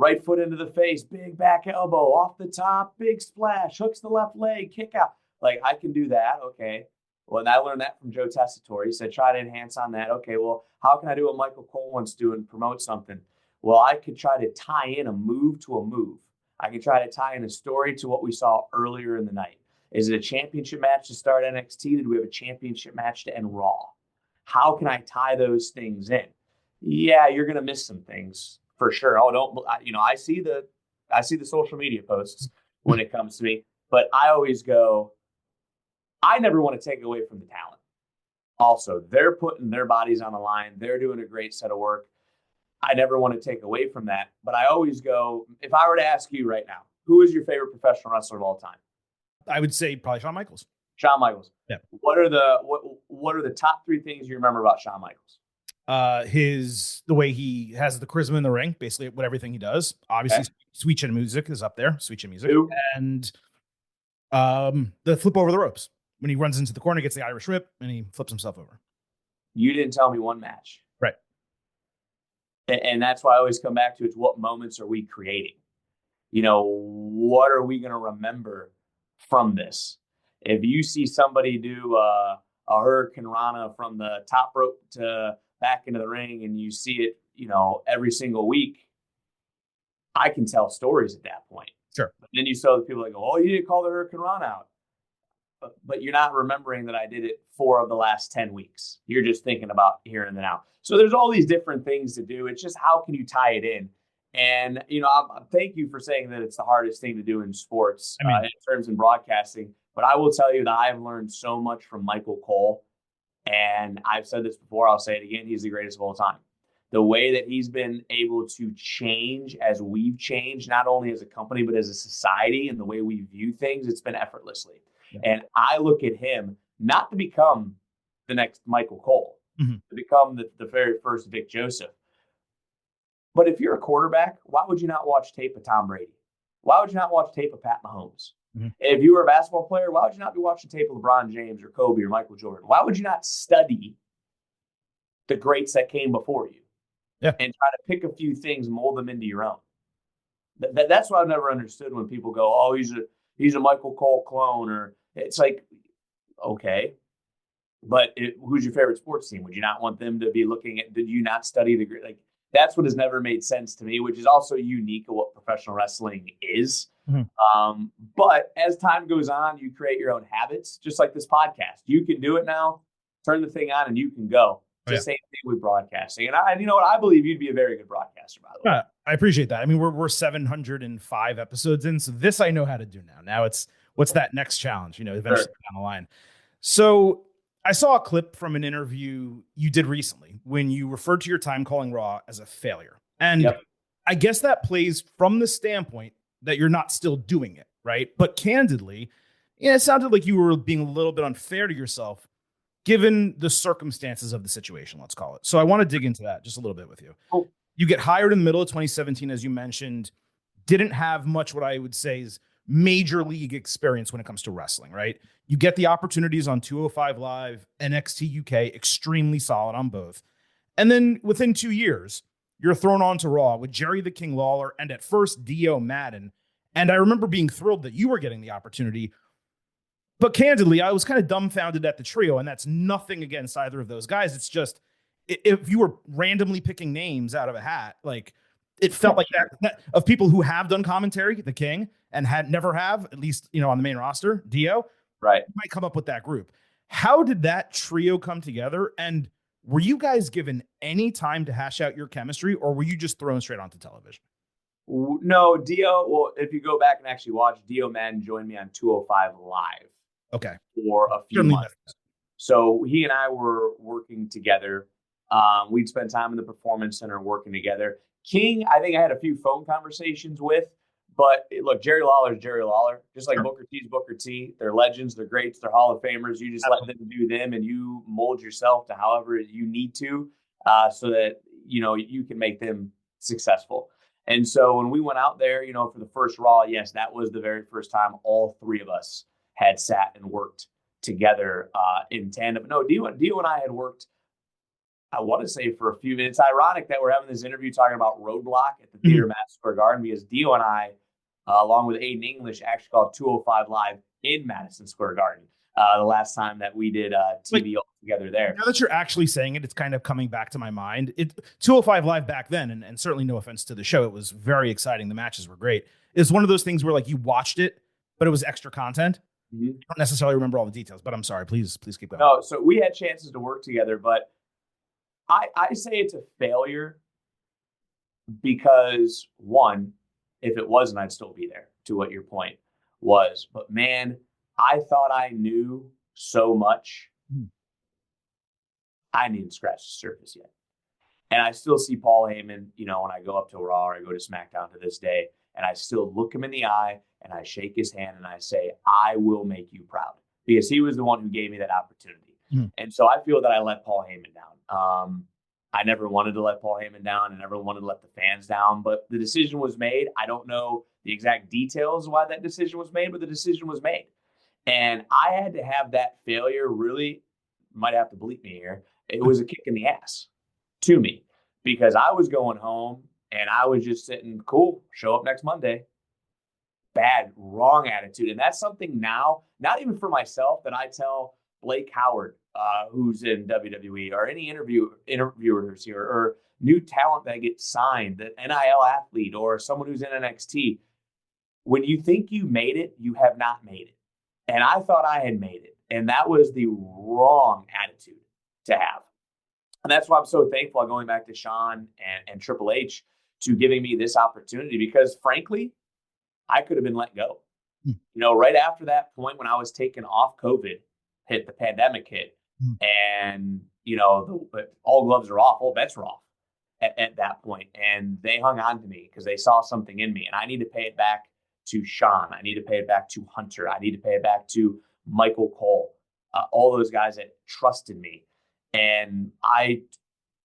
Right foot into the face, big back elbow, off the top, big splash, hooks the left leg, kick out. Like, I can do that. Okay. Well, and I learned that from Joe Tessitore. He said, try to enhance on that. Okay, well, how can I do what Michael Cole wants to do and promote something? Well, I could try to tie in a move to a move. I could try to tie in a story to what we saw earlier in the night. Is it a championship match to start NXT? Did we have a championship match to end Raw? How can I tie those things in? Yeah, you're going to miss some things. For sure. I see the social media posts when it comes to me, but I always go, I never want to take away from the talent. Also, they're putting their bodies on the line. They're doing a great set of work. I never want to take away from that, but I always go, if I were to ask you right now, who is your favorite professional wrestler of all time? I would say probably Shawn Michaels. Shawn Michaels. Yeah. What are the top 3 things you remember about Shawn Michaels? The way he has the charisma in the ring, basically with everything he does. Obviously, Sweet Chin Music is up there. Sweet Chin Music. And the flip over the ropes. When he runs into the corner, gets the Irish whip, and he flips himself over. You didn't tell me one match. Right. And that's why I always come back to it's what moments are we creating? You know, what are we going to remember from this? If you see somebody do a Hurricane Rana from the top rope to back into the ring and you see it, every single week, I can tell stories at that point. Sure. But then you saw the people that go, oh, you didn't call the Hurricane Rana out. But you're not remembering that I did it 4 of the last 10 weeks. You're just thinking about here and now. So there's all these different things to do. It's just how can you tie it in? And, thank you for saying that it's the hardest thing to do in sports in terms of broadcasting. But I will tell you that I've learned so much from Michael Cole. And I've said this before, I'll say it again. He's the greatest of all time. The way that he's been able to change as we've changed, not only as a company, but as a society and the way we view things, it's been effortlessly. Yeah. And I look at him not to become the next Michael Cole, to become the very first Vic Joseph. But if you're a quarterback, why would you not watch tape of Tom Brady? Why would you not watch tape of Pat Mahomes? If you were a basketball player, why would you not be watching tape of LeBron James or Kobe or Michael Jordan? Why would you not study the greats that came before you and try to pick a few things, mold them into your own? That's what I've never understood when people go, oh, he's a Michael Cole clone, or it's like, okay, but who's your favorite sports team? Would you not want them to be looking at, did you not study the great? Like, that's what has never made sense to me, which is also unique of what professional wrestling is. But as time goes on, you create your own habits, just like this podcast. You can do it now, turn the thing on, and you can go. It's the same thing with broadcasting. And you know what? I believe you'd be a very good broadcaster, by the way. I appreciate that. I mean, we're 705 episodes in, so this I know how to do now. Now it's what's that next challenge, eventually down the line. So I saw a clip from an interview you did recently when you referred to your time calling Raw as a failure. And I guess that plays from the standpoint that you're not still doing it, right? But candidly, it sounded like you were being a little bit unfair to yourself given the circumstances of the situation, let's call it. So I want to dig into that just a little bit with you. Oh. You get hired in the middle of 2017, as you mentioned, didn't have much what I would say is major league experience when it comes to wrestling, right? You get the opportunities on 205 Live, NXT UK, extremely solid on both. And then within 2 years, you're thrown onto Raw with Jerry the King Lawler and at first Dio Madden. And I remember being thrilled that you were getting the opportunity. But candidly, I was kind of dumbfounded at the trio, and that's nothing against either of those guys. It's just if you were randomly picking names out of a hat, like it felt like that of people who have done commentary, the King, and had never have, at least, on the main roster, Dio, right? Might come up with that group. How did that trio come together? And were you guys given any time to hash out your chemistry, or were you just thrown straight onto television? No, Dio. Well, if you go back and actually watch, Dio Madden joined me on 205 Live. Okay. For a few months. So he and I were working together. We'd spend time in the Performance Center working together. King, I think I had a few phone conversations with, but look, Jerry Lawler is Jerry Lawler. Just like Booker T's Booker T. They're legends, they're greats, they're Hall of Famers. You just let them do them, and you mold yourself to however you need to, so that you can make them successful. And so when we went out there, for the first Raw, yes, that was the very first time all three of us had sat and worked together in tandem. No, Dio and I had worked, I want to say, for a few minutes. It's ironic that we're having this interview talking about Roadblock at the Theater Madison Square Garden, because Dio and I, along with Aiden English, actually called 205 Live in Madison Square Garden the last time that we did TV all together there. Now that you're actually saying it, it's kind of coming back to my mind. 205 Live back then, and certainly no offense to the show, it was very exciting. The matches were great. It's one of those things where like you watched it, but it was extra content. Mm-hmm. I don't necessarily remember all the details, but I'm sorry. Please keep going. No, so we had chances to work together, but I say it's a failure because, one, if it wasn't, I'd still be there, to what your point was. But man, I thought I knew so much. I didn't scratch the surface yet. And I still see Paul Heyman, when I go up to Raw or I go to SmackDown to this day, and I still look him in the eye and I shake his hand and I say, I will make you proud, because he was the one who gave me that opportunity. And so I feel that I let Paul Heyman down. I never wanted to let Paul Heyman down. I never wanted to let the fans down, but the decision was made. I don't know the exact details why that decision was made, but the decision was made. And I had to have that failure really, might have to bleep me here. It was a kick in the ass to me, because I was going home and I was just sitting, cool, show up next Monday. Bad, wrong attitude. And that's something now, not even for myself, that I tell Blake Howard, who's in WWE, or any interviewers here, or new talent that gets signed, an NIL athlete, or someone who's in NXT. When you think you made it, you have not made it. And I thought I had made it. And that was the wrong attitude to have. And that's why I'm so thankful, going back to Sean and Triple H, to giving me this opportunity, because frankly, I could have been let go. Right after that point, when I was taken off, COVID hit, the pandemic hit, and all gloves are off, all bets are off at that point. And they hung on to me because they saw something in me, and I need to pay it back to Sean. I need to pay it back to Hunter. I need to pay it back to Michael Cole, all those guys that trusted me. And I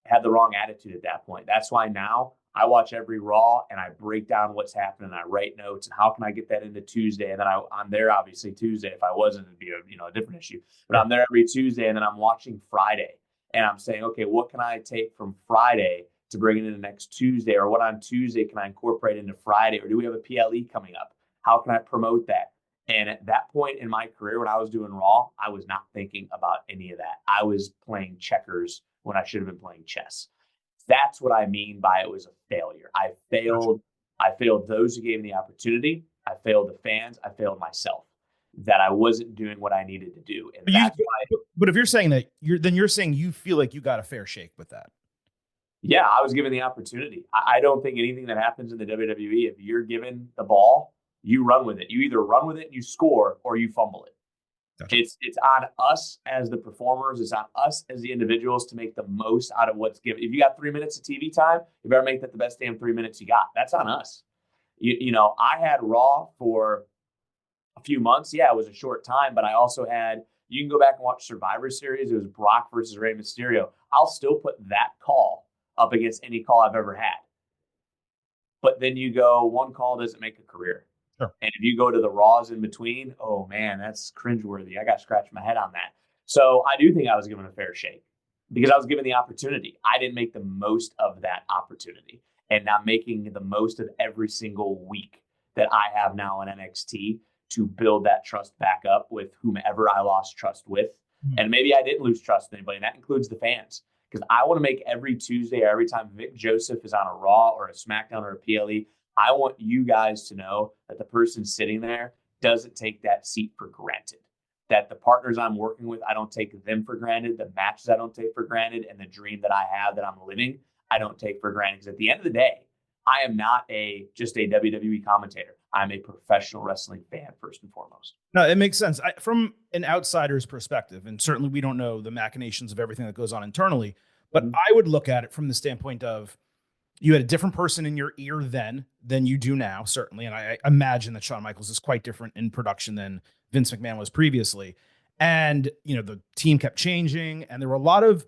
had the wrong attitude at that point. That's why now I watch every Raw and I break down what's happening. I write notes, and how can I get that into Tuesday? And then I'm there, obviously, Tuesday. If I wasn't, it'd be a different issue. But I'm there every Tuesday, and then I'm watching Friday. And I'm saying, okay, what can I take from Friday to bring it into next Tuesday? Or what on Tuesday can I incorporate into Friday? Or do we have a PLE coming up? How can I promote that? And at that point in my career, when I was doing Raw, I was not thinking about any of that. I was playing checkers when I should have been playing chess. That's what I mean by it was a failure. I failed those who gave me the opportunity. I failed the fans. I failed myself, that I wasn't doing what I needed to do. And but if you're saying that, you're saying you feel like you got a fair shake with that. Yeah, I was given the opportunity. I don't think anything that happens in the WWE, if you're given the ball, you run with it. You either run with it and you score, or you fumble it. Gotcha. It's on us as the performers. It's on us as the individuals to make the most out of what's given. If you got 3 minutes of TV time, you better make that the best damn 3 minutes you got. That's on us. I had Raw for a few months. Yeah, it was a short time, but I also had, you can go back and watch Survivor Series. It was Brock versus Rey Mysterio. I'll still put that call up against any call I've ever had. But then you go, one call doesn't make a career. Sure. And if you go to the Raws in between, oh man, that's cringeworthy. I got to scratch my head on that. So I do think I was given a fair shake, because I was given the opportunity. I didn't make the most of that opportunity, and not making the most of every single week that I have now in NXT to build that trust back up with whomever I lost trust with. Mm-hmm. And maybe I didn't lose trust with anybody, and that includes the fans. Because I want to make every Tuesday or every time Vic Joseph is on a Raw or a SmackDown or a PLE, I want you guys to know that the person sitting there doesn't take that seat for granted. That the partners I'm working with, I don't take them for granted. The matches I don't take for granted, and the dream that I have that I'm living, I don't take for granted. Because at the end of the day, I am not just a WWE commentator. I'm a professional wrestling fan first and foremost. No, it makes sense. From an outsider's perspective, and certainly we don't know the machinations of everything that goes on internally, but I would look at it from the standpoint of you had a different person in your ear then than you do now, certainly. And I imagine that Shawn Michaels is quite different in production than Vince McMahon was previously. And, the team kept changing, and there were a lot of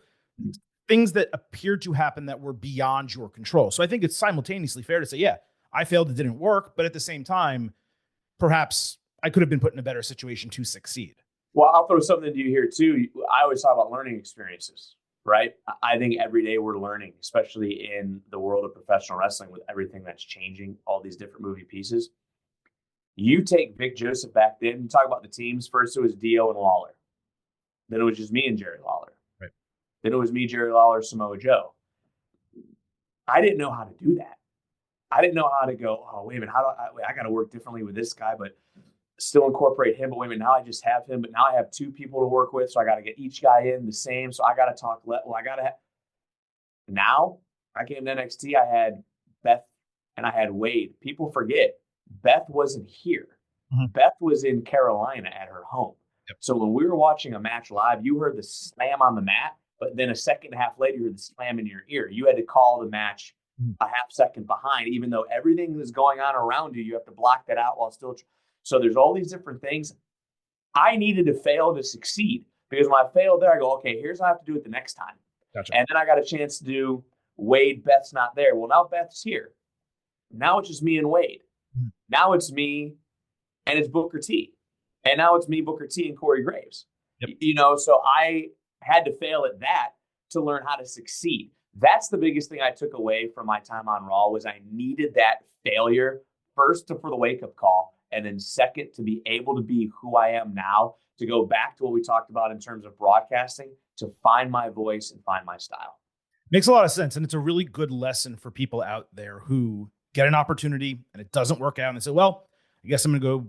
things that appeared to happen that were beyond your control. So I think it's simultaneously fair to say, yeah, I failed, it didn't work. But at the same time, perhaps I could have been put in a better situation to succeed. Well, I'll throw something to you here too. I always talk about learning experiences, right? I think every day we're learning, especially in the world of professional wrestling with everything that's changing, all these different moving pieces. You take Vic Joseph back then, you talk about the teams. First it was Dio and Lawler. Then it was just me and Jerry Lawler. Right. Then it was me, Jerry Lawler, Samoa Joe. I didn't know how to do that. I didn't know how to go, oh, wait a minute, I got to work differently with this guy, but still incorporate him. But wait a minute, now I just have him, but now I have two people to work with, so I got to get each guy in the same. So I got to talk. Now I came to NXT. I had Beth and I had Wade. People forget Beth wasn't here. Mm-hmm. Beth was in Carolina at her home. Yep. So when we were watching a match live, you heard the slam on the mat, but then a second and a half later, you heard the slam in your ear. You had to call the match a half second behind, even though everything is going on around you. You have to block that out while still. So there's all these different things. I needed to fail to succeed, because when I failed there, I go, okay, here's how I have to do it the next time. Gotcha. And then I got a chance to do Wade. Beth's not there. Well, now Beth's here. Now it's just me and Wade. Mm-hmm. Now it's me and it's Booker T. And now it's me, Booker T, and Corey Graves. Yep. So I had to fail at that to learn how to succeed. That's the biggest thing I took away from my time on Raw, was I needed that failure first for the wake-up call, and then second to be able to be who I am now, to go back to what we talked about in terms of broadcasting, to find my voice and find my style. Makes a lot of sense. And it's a really good lesson for people out there who get an opportunity and it doesn't work out, and they say, well, I guess I'm going to go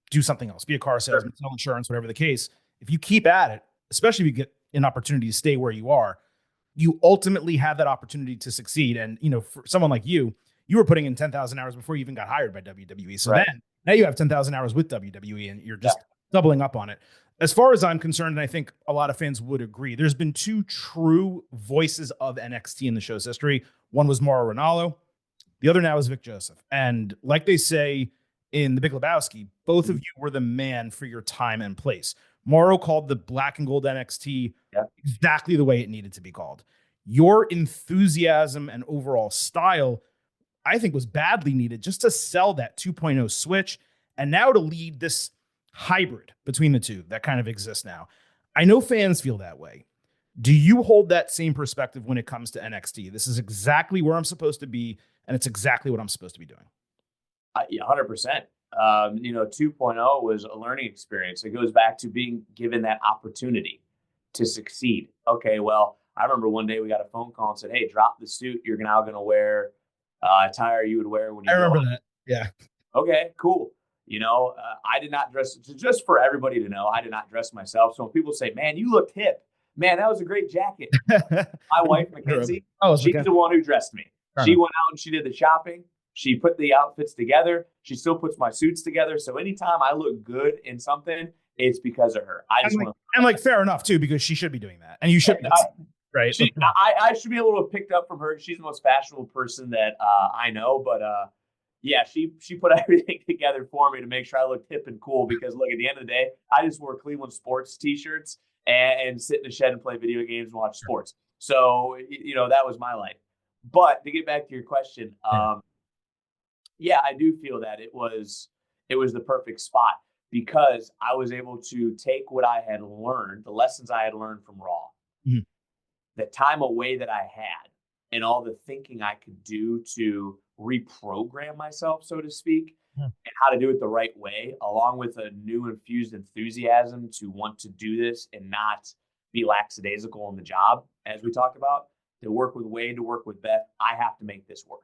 do something else, be a car salesman, sell insurance, whatever the case. If you keep at it, especially if you get an opportunity to stay where you are, you ultimately have that opportunity to succeed. And, for someone like you were putting in 10,000 hours before you even got hired by WWE. So then now you have 10,000 hours with WWE, and you're just doubling up on it. As far as I'm concerned, and I think a lot of fans would agree, there's been two true voices of NXT in the show's history. One was Mauro Ranallo. The other now is Vic Joseph. And like they say in The Big Lebowski, both of you were the man for your time and place. Mauro called the black and gold NXT exactly the way it needed to be called. Your enthusiasm and overall style, I think, was badly needed just to sell that 2.0 switch, and now to lead this hybrid between the two that kind of exists now. I know fans feel that way. Do you hold that same perspective when it comes to NXT? This is exactly where I'm supposed to be, and it's exactly what I'm supposed to be doing. 100%. 2.0 was a learning experience. It goes back to being given that opportunity to succeed. Okay, well, I remember one day we got a phone call and said, hey, drop the suit. You're now going to wear attire you would wear when you I remember that. Yeah. Okay, cool. I did not dress, just for everybody to know, I did not dress myself. So when people say, man, you looked hip, man, that was a great jacket. My wife, Mackenzie, she's the one who dressed me. She went out and she did the shopping. She put the outfits together. She still puts my suits together. So anytime I look good in something, it's because of her. Fair enough too, because she should be doing that, and you should, right? I should be a little picked up from her. She's the most fashionable person that I know, but she put everything together for me to make sure I looked hip and cool. Because look, at the end of the day, I just wore Cleveland sports T-shirts and sit in the shed and play video games and watch sports. So that was my life. But to get back to your question. I do feel that it was the perfect spot, because I was able to take what I had learned, the lessons I had learned from Raw, the time away that I had, and all the thinking I could do to reprogram myself, so to speak, and how to do it the right way, along with a new infused enthusiasm to want to do this and not be lackadaisical in the job, as we talked about, to work with Wade, to work with Beth. I have to make this work.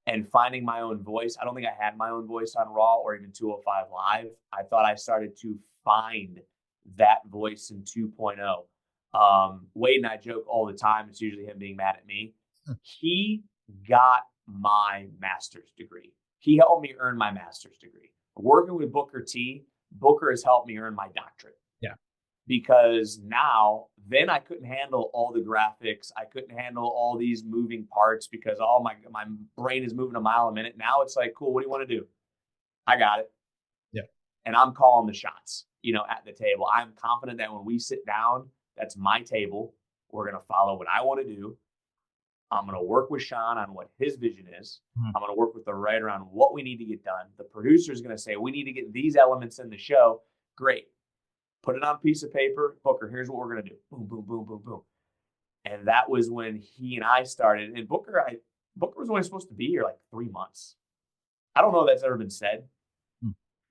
And finding my own voice. I don't think I had my own voice on Raw or even 205 Live. I thought I started to find that voice in 2.0. Wade and I joke all the time. It's usually him being mad at me. He got my master's degree. He helped me earn my master's degree. Working with Booker T, Booker has helped me earn my doctorate. Yeah. Because now, then I couldn't handle all the graphics. I couldn't handle all these moving parts because all my brain is moving a mile a minute. Now it's like, cool, what do you want to do? I got it. Yeah. And I'm calling the shots, at the table. I'm confident that when we sit down, that's my table. We're going to follow what I want to do. I'm going to work with Sean on what his vision is. I'm going to work with the writer on what we need to get done. The producer is going to say, we need to get these elements in the show. Great. Put it on a piece of paper. Booker, here's what we're going to do. Boom, boom, boom, boom, boom. And that was when he and I started. And Booker was only supposed to be here like 3 months. I don't know if that's ever been said.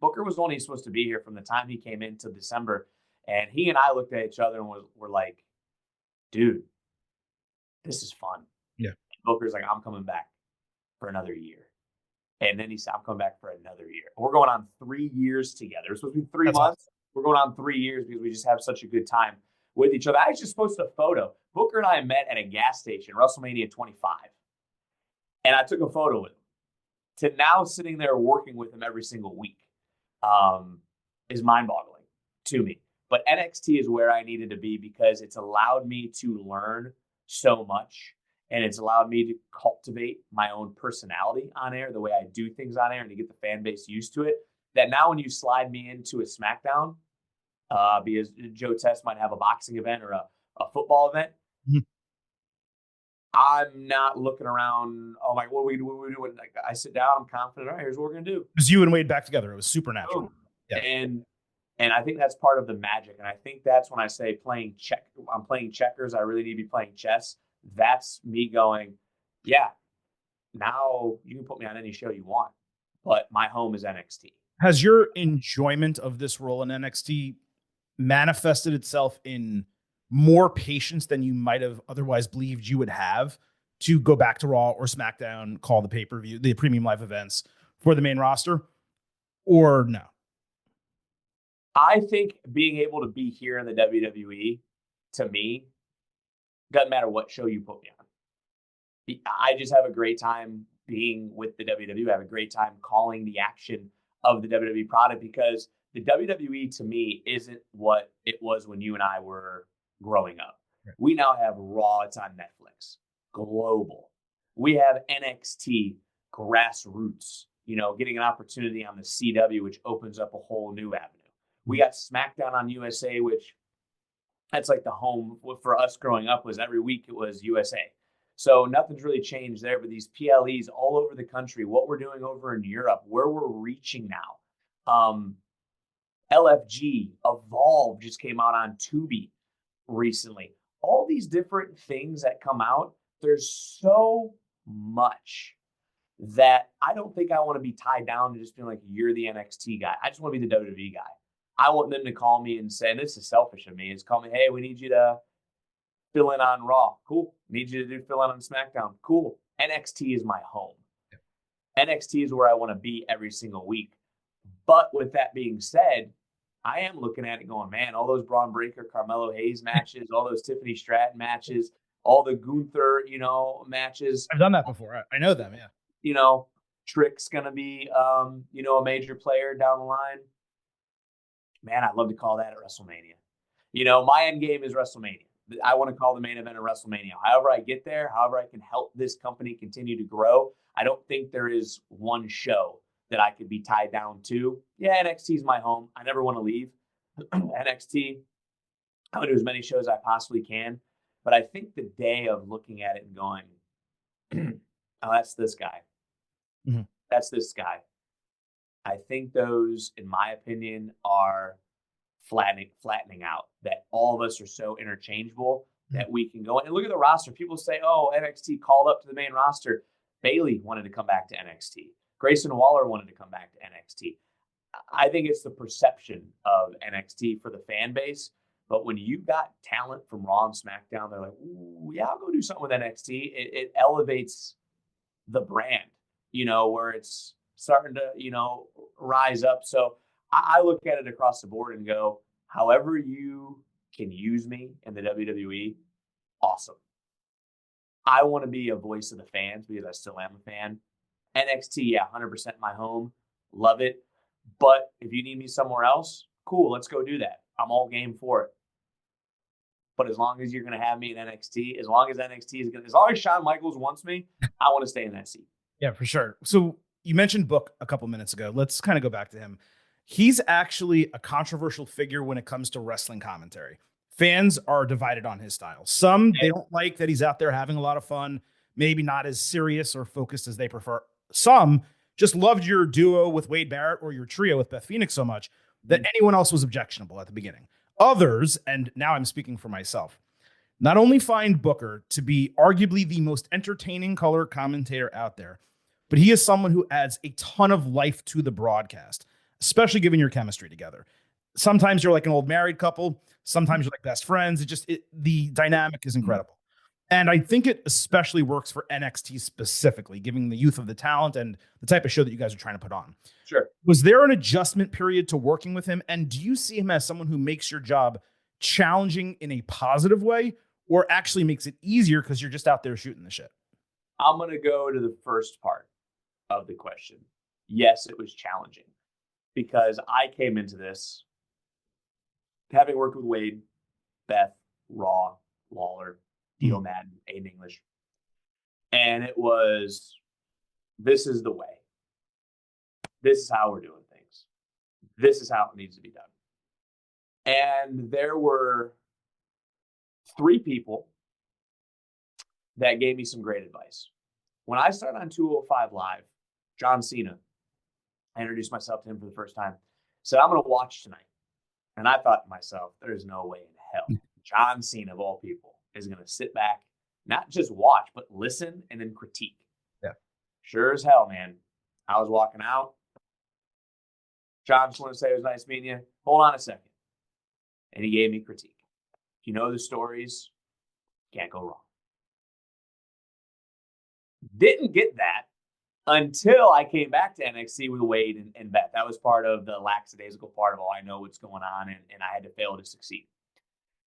Booker was only supposed to be here from the time he came in to December. And he and I looked at each other and were like, dude, this is fun. Yeah. And Booker's like, I'm coming back for another year. And then he said, I'm coming back for another year. And we're going on 3 years together. It's supposed to be 3 months. Awesome. We're going on 3 years because we just have such a good time with each other. I just posted a photo. Booker and I met at a gas station, WrestleMania 25. And I took a photo with him. To now sitting there working with him every single week is mind-boggling to me. But NXT is where I needed to be because it's allowed me to learn so much. And it's allowed me to cultivate my own personality on air, the way I do things on air, and to get the fan base used to it. That now when you slide me into a SmackDown, because Joe Test might have a boxing event or a football event, I'm not looking around, oh my, what are we doing? Like, I sit down, I'm confident, all right, here's what we're going to do. It was you and Wade back together. It was supernatural. Yeah. And I think that's part of the magic. And I think that's when I say I'm playing checkers. I really need to be playing chess. That's me going, yeah, now you can put me on any show you want, but my home is NXT. Has your enjoyment of this role in NXT manifested itself in more patience than you might have otherwise believed you would have to go back to Raw or SmackDown, call the pay-per-view, the premium live events for the main roster, or no? I think being able to be here in the WWE, to me, doesn't matter what show you put me on. I just have a great time being with the WWE. I have a great time calling the action of the WWE product because the WWE to me isn't what it was when you and I were growing up. Right. We now have Raw. It's on Netflix. Global. We have NXT grassroots, getting an opportunity on the CW, which opens up a whole new avenue. We got SmackDown on USA, which that's like the home for us growing up was every week it was USA. So nothing's really changed there, but these PLEs all over the country, what we're doing over in Europe, where we're reaching now. LFG, Evolve just came out on Tubi recently. All these different things that come out, there's so much that I don't think I want to be tied down to just being like, you're the NXT guy. I just want to be the WWE guy. I want them to call me and say, and this is selfish of me, is call me, hey, we need you to fill in on Raw. Cool. Need you to fill in on SmackDown. Cool. NXT is my home. NXT is where I want to be every single week. But with that being said, I am looking at it going, man, all those Braun Breaker, Carmelo Hayes matches, all those Tiffany Stratton matches, all the Gunther, matches. I've done that before. I know them, yeah. Trick's going to be, a major player down the line. Man, I'd love to call that at WrestleMania. My end game is WrestleMania. I want to call the main event at WrestleMania. However I get there, however I can help this company continue to grow, I don't think there is one show that I could be tied down to. Yeah, NXT is my home. I never want to leave NXT. I want to do as many shows as I possibly can. But I think the day of looking at it and going, oh, that's this guy. Mm-hmm. That's this guy. I think those, in my opinion, are flattening out. That all of us are so interchangeable that we can go. And look at the roster. People say, oh, NXT called up to the main roster. Bayley wanted to come back to NXT. Grayson Waller wanted to come back to NXT. I think it's the perception of NXT for the fan base. But when you got talent from Raw and SmackDown, they're like, ooh, yeah, I'll go do something with NXT. It elevates the brand, where it's starting to, rise up. So I look at it across the board and go, however you can use me in the WWE, awesome. I want to be a voice of the fans because I still am a fan. NXT, yeah, 100% my home. Love it. But if you need me somewhere else, cool, let's go do that. I'm all game for it. But as long as you're going to have me in NXT, as long as Shawn Michaels wants me, I want to stay in that seat. Yeah, for sure. So you mentioned Book a couple minutes ago. Let's kind of go back to him. He's actually a controversial figure when it comes to wrestling commentary. Fans are divided on his style. Some, they don't like that he's out there having a lot of fun, maybe not as serious or focused as they prefer. Some just loved your duo with Wade Barrett or your trio with Beth Phoenix so much that anyone else was objectionable at the beginning. Others, and now I'm speaking for myself, not only find Booker to be arguably the most entertaining color commentator out there, but he is someone who adds a ton of life to the broadcast, especially given your chemistry together. Sometimes you're like an old married couple. Sometimes you're like best friends. The dynamic is incredible. And I think it especially works for NXT specifically, given the youth of the talent and the type of show that you guys are trying to put on. Sure. Was there an adjustment period to working with him? And do you see him as someone who makes your job challenging in a positive way or actually makes it easier because you're just out there shooting the shit? I'm going to go to the first part of the question. Yes, it was challenging because I came into this having worked with Wade, Beth, Raw, Lawler, Dio Madden, Aiden English. And it was, this is the way. This is how we're doing things. This is how it needs to be done. And there were 3 people that gave me some great advice. When I started on 205 Live, John Cena, I introduced myself to him for the first time, said, I'm going to watch tonight. And I thought to myself, there's no way in hell John Cena, of all people, is going to sit back, not just watch, but listen and then critique. Yeah. Sure as hell, man. I was walking out. John, just want to say it was nice meeting you. Hold on a second. And he gave me critique. If you know the stories, can't go wrong. Didn't get that until I came back to NXT with Wade and Beth. That was part of the lackadaisical part of, I know what's going on, and I had to fail to succeed.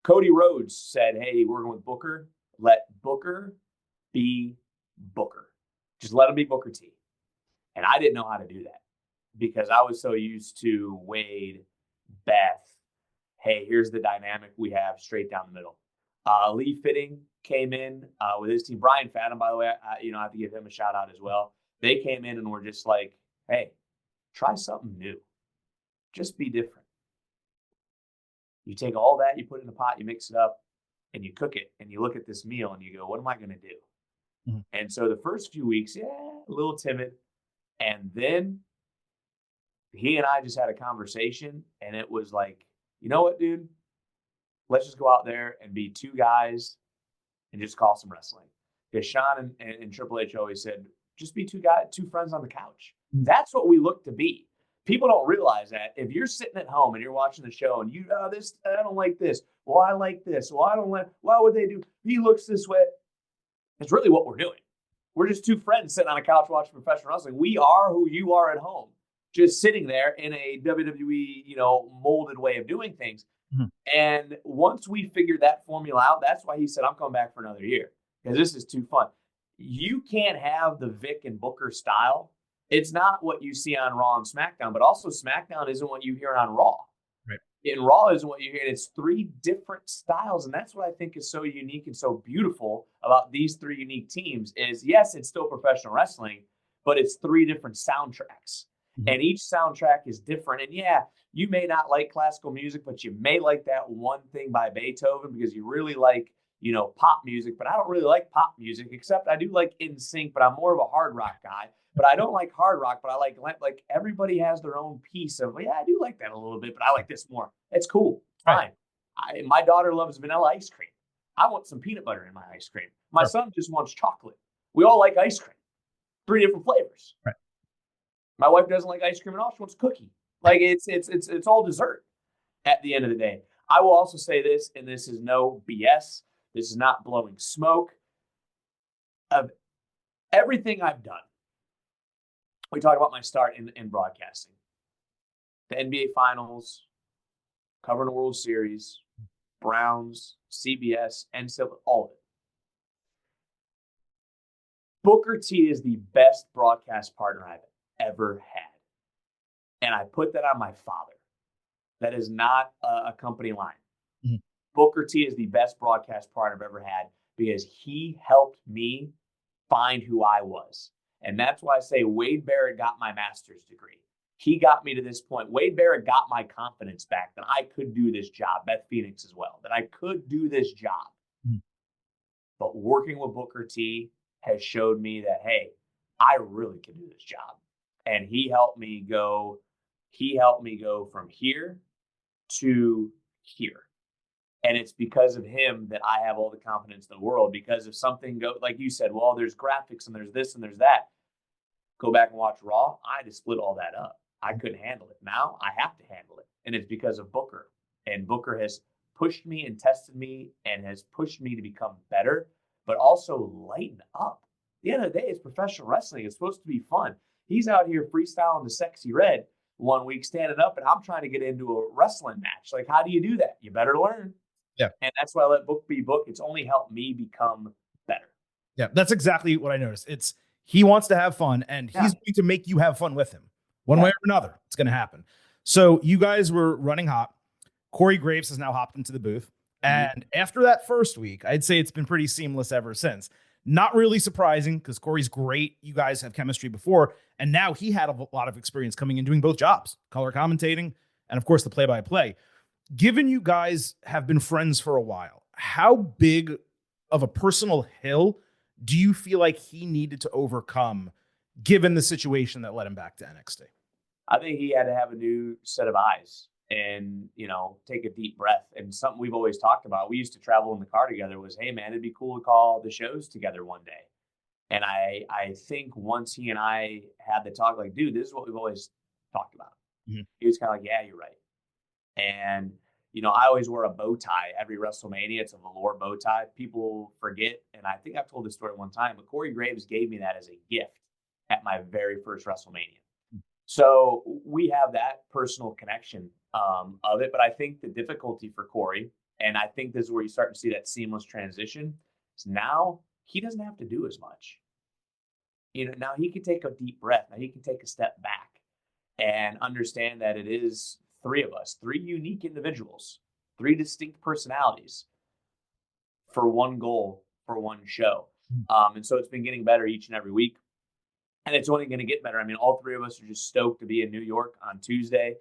Cody Rhodes said, hey, we're going with Booker. Let Booker be Booker. Just let him be Booker T. And I didn't know how to do that because I was so used to Wade, Beth. Hey, here's the dynamic we have straight down the middle. Lee Fitting came in with his team. Brian Fathom, by the way, I have to give him a shout out as well. They came in and were just like, hey, try something new. Just be different. You take all that, you put it in a pot, you mix it up, and you cook it, and you look at this meal, and you go, what am I going to do? Mm-hmm. And so the first few weeks, a little timid. And then he and I just had a conversation, and it was like, you know what, dude? Let's just go out there and be 2 guys and just call some wrestling. Because Sean and Triple H always said, just be 2 friends on the couch. Mm-hmm. That's what we look to be. People don't realize that if you're sitting at home and you're watching the show and I don't like this. Well, I like this. Well, I don't like, why would they do? He looks this way. It's really what we're doing. We're just 2 friends sitting on a couch watching professional wrestling. We are who you are at home, just sitting there in a WWE, molded way of doing things. Mm-hmm. And once we figured that formula out, that's why he said, I'm coming back for another year because this is too fun. You can't have the Vic and Booker style. It's not what you see on Raw and SmackDown, but also SmackDown isn't what you hear on Raw. Right. And Raw isn't what you hear. It's 3 different styles. And that's what I think is so unique and so beautiful about these 3 unique teams is, yes, it's still professional wrestling, but it's 3 different soundtracks. Mm-hmm. And each soundtrack is different. And yeah, you may not like classical music, but you may like that one thing by Beethoven because you really like, pop music. But I don't really like pop music, except I do like NSYNC, but I'm more of a hard rock guy. But I don't like hard rock, but I like everybody has their own piece of, I do like that a little bit, but I like this more. It's cool. Fine. Right. My daughter loves vanilla ice cream. I want some peanut butter in my ice cream. My son just wants chocolate. We all like ice cream. 3 different flavors. Right. My wife doesn't like ice cream at all. She wants cookie. Like it's all dessert at the end of the day. I will also say this, and this is no BS. This is not blowing smoke. Of everything I've done, we talk about my start in broadcasting, the NBA Finals, covering the World Series, Browns, CBS, NCAA, all of it. Booker T is the best broadcast partner I've ever had. And I put that on my father. That is not a company line. Mm-hmm. Booker T is the best broadcast partner I've ever had because he helped me find who I was. And that's why I say Wade Barrett got my master's degree. He got me to this point. Wade Barrett got my confidence back that I could do this job. Beth Phoenix as well, that I could do this job. Mm-hmm. But working with Booker T has showed me that, hey, I really can do this job. And he helped me go from here to here. And it's because of him that I have all the confidence in the world. Because if something goes, like you said, well, there's graphics and there's this and there's that. Go back and watch Raw. I had to split all that up. I couldn't handle it. Now I have to handle it. And it's because of Booker. And Booker has pushed me and tested me and has pushed me to become better, but also lighten up. At the end of the day, it's professional wrestling. It's supposed to be fun. He's out here freestyling the Sexy Red one week, standing up, and I'm trying to get into a wrestling match. Like, how do you do that? You better learn. Yeah. And that's why I let Book be Book. It's only helped me become better. Yeah, that's exactly what I noticed. It's he wants to have fun, and he's going to make you have fun with him. One way or another, it's going to happen. So you guys were running hot. Corey Graves has now hopped into the booth. And after that first week, I'd say it's been pretty seamless ever since. Not really surprising because Corey's great. You guys have chemistry before. And now he had a lot of experience coming in doing both jobs, color commentating, and of course the play-by-play. Given you guys have been friends for a while, how big of a personal hill do you feel like he needed to overcome given the situation that led him back to NXT? I think he had to have a new set of eyes and, take a deep breath. And something we've always talked about, we used to travel in the car together, was, hey, man, it'd be cool to call the shows together one day. And I think once he and I had the talk, like, dude, this is what we've always talked about. Mm-hmm. He was kind of like, yeah, you're right. And, I always wear a bow tie every WrestleMania. It's a velour bow tie. People forget. And I think I've told this story one time, but Corey Graves gave me that as a gift at my very first WrestleMania. So we have that personal connection of it. But I think the difficulty for Corey, and I think this is where you start to see that seamless transition, is now he doesn't have to do as much. Now he can take a deep breath. Now he can take a step back and understand that it is three of us, three unique individuals, three distinct personalities for one goal, for one show. And so it's been getting better each and every week. And it's only going to get better. I mean, all three of us are just stoked to be in New York on Tuesday,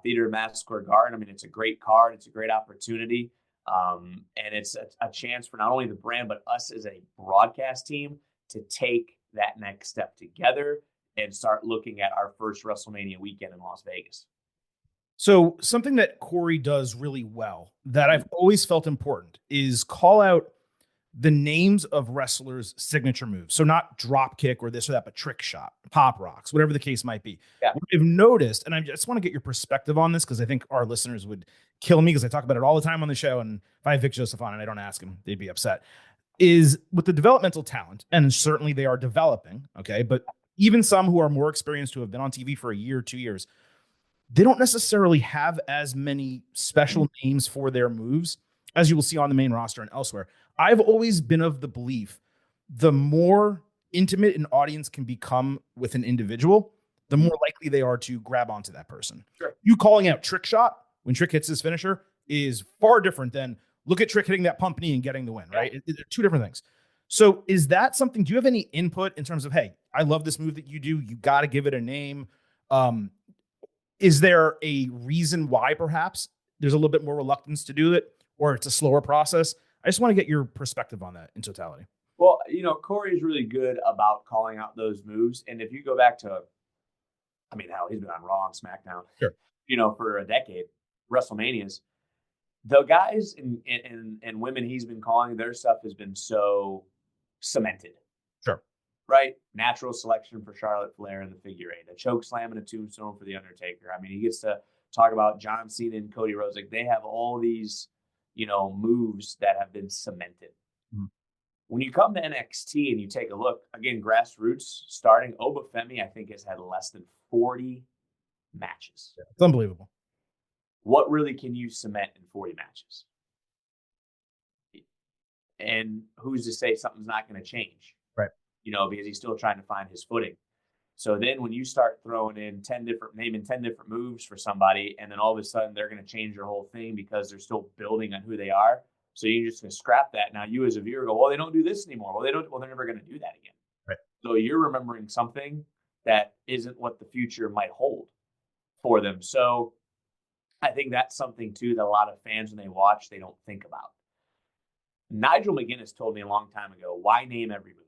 Theater of Madison Square Garden. I mean, it's a great card. It's a great opportunity. And it's a chance for not only the brand, but us as a broadcast team to take that next step together and start looking at our first WrestleMania weekend in Las Vegas. So something that Corey does really well that I've always felt important is call out the names of wrestlers' signature moves. So not drop kick or this or that, but trick shot, pop rocks, whatever the case might be. Yeah. What I've noticed, and I just want to get your perspective on this because I think our listeners would kill me because I talk about it all the time on the show. And if I have Vic Joseph on and I don't ask him, they'd be upset. Is with the developmental talent, and certainly they are developing, okay? But even some who are more experienced, who have been on TV for a year, 2 years, they don't necessarily have as many special names for their moves as you will see on the main roster and elsewhere. I've always been of the belief the more intimate an audience can become with an individual, the more likely they are to grab onto that person. Sure. You calling out Trick Shot when Trick hits his finisher is far different than look at Trick hitting that pump knee and getting the win, right? Yeah. They're two different things. So is that something, do you have any input in terms of, hey, I love this move that you do. You got to give it a name. Is there a reason why perhaps there's a little bit more reluctance to do it or it's a slower process? I just want to get your perspective on that in totality. Well, Corey's really good about calling out those moves. And if you go back to, hell, he's been on Raw and SmackDown, sure, for a decade, WrestleManias. The guys and women he's been calling, their stuff has been so cemented. Sure. right? Natural selection for Charlotte Flair in the figure eight, a choke slam and a tombstone for The Undertaker. I mean, he gets to talk about John Cena and Cody Rhodes. Like, they have all these, moves that have been cemented. Mm-hmm. When you come to NXT and you take a look, again, grassroots starting, Obafemi, I think, has had less than 40 matches. Yeah, it's unbelievable. What really can you cement in 40 matches? And who's to say something's not going to change? Right. Because he's still trying to find his footing. So then when you start throwing in 10 different moves for somebody, and then all of a sudden they're going to change your whole thing because they're still building on who they are. So you're just going to scrap that. Now you as a viewer go, well, they don't do this anymore. Well, they're never going to do that again. Right. So you're remembering something that isn't what the future might hold for them. So I think that's something too that a lot of fans, when they watch, they don't think about. Nigel McGuinness told me a long time ago, why name every move?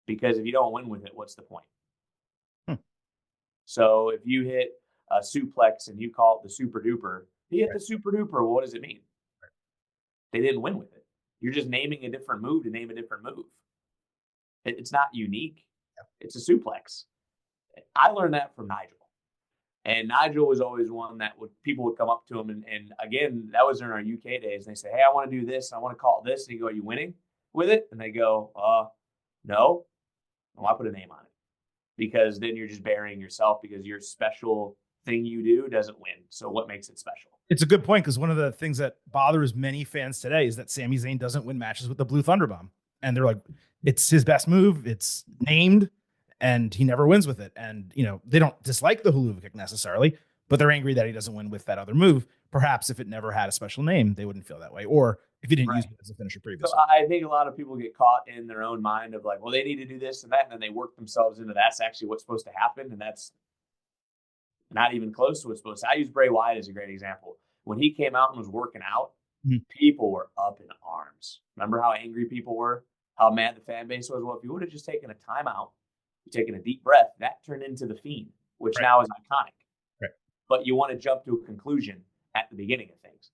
Because if you don't win with it, what's the point? So if you hit a suplex and you call it the super duper, he hit the super duper. Well, what does it mean? They didn't win with it. You're just naming a different move to name a different move. It's not unique. It's a suplex. I learned that from Nigel. And Nigel was always one that people would come up to him. And again, that was in our UK days. And they say, hey, I want to do this. I want to call it this. And you go, are you winning with it? And they go, no. Well, I put a name on it. Because then you're just burying yourself because your special thing you do doesn't win. So what makes it special? It's a good point, because one of the things that bothers many fans today is that Sami Zayn doesn't win matches with the Blue Thunder Bomb. And they're like, it's his best move. It's named, and he never wins with it. And, they don't dislike the hula kick necessarily, but they're angry that he doesn't win with that other move. Perhaps if it never had a special name, they wouldn't feel that way. Or if he didn't use it as a finisher previously. So I think a lot of people get caught in their own mind of like, well, they need to do this and that. And then they work themselves into that's actually what's supposed to happen. And that's not even close to what's supposed to. I use Bray Wyatt as a great example. When he came out and was working out, people were up in arms. Remember how angry people were? How mad the fan base was? Well, if you would have just taken a timeout, taken a deep breath, that turned into The Fiend, which now is iconic. Right. But you want to jump to a conclusion at the beginning of things.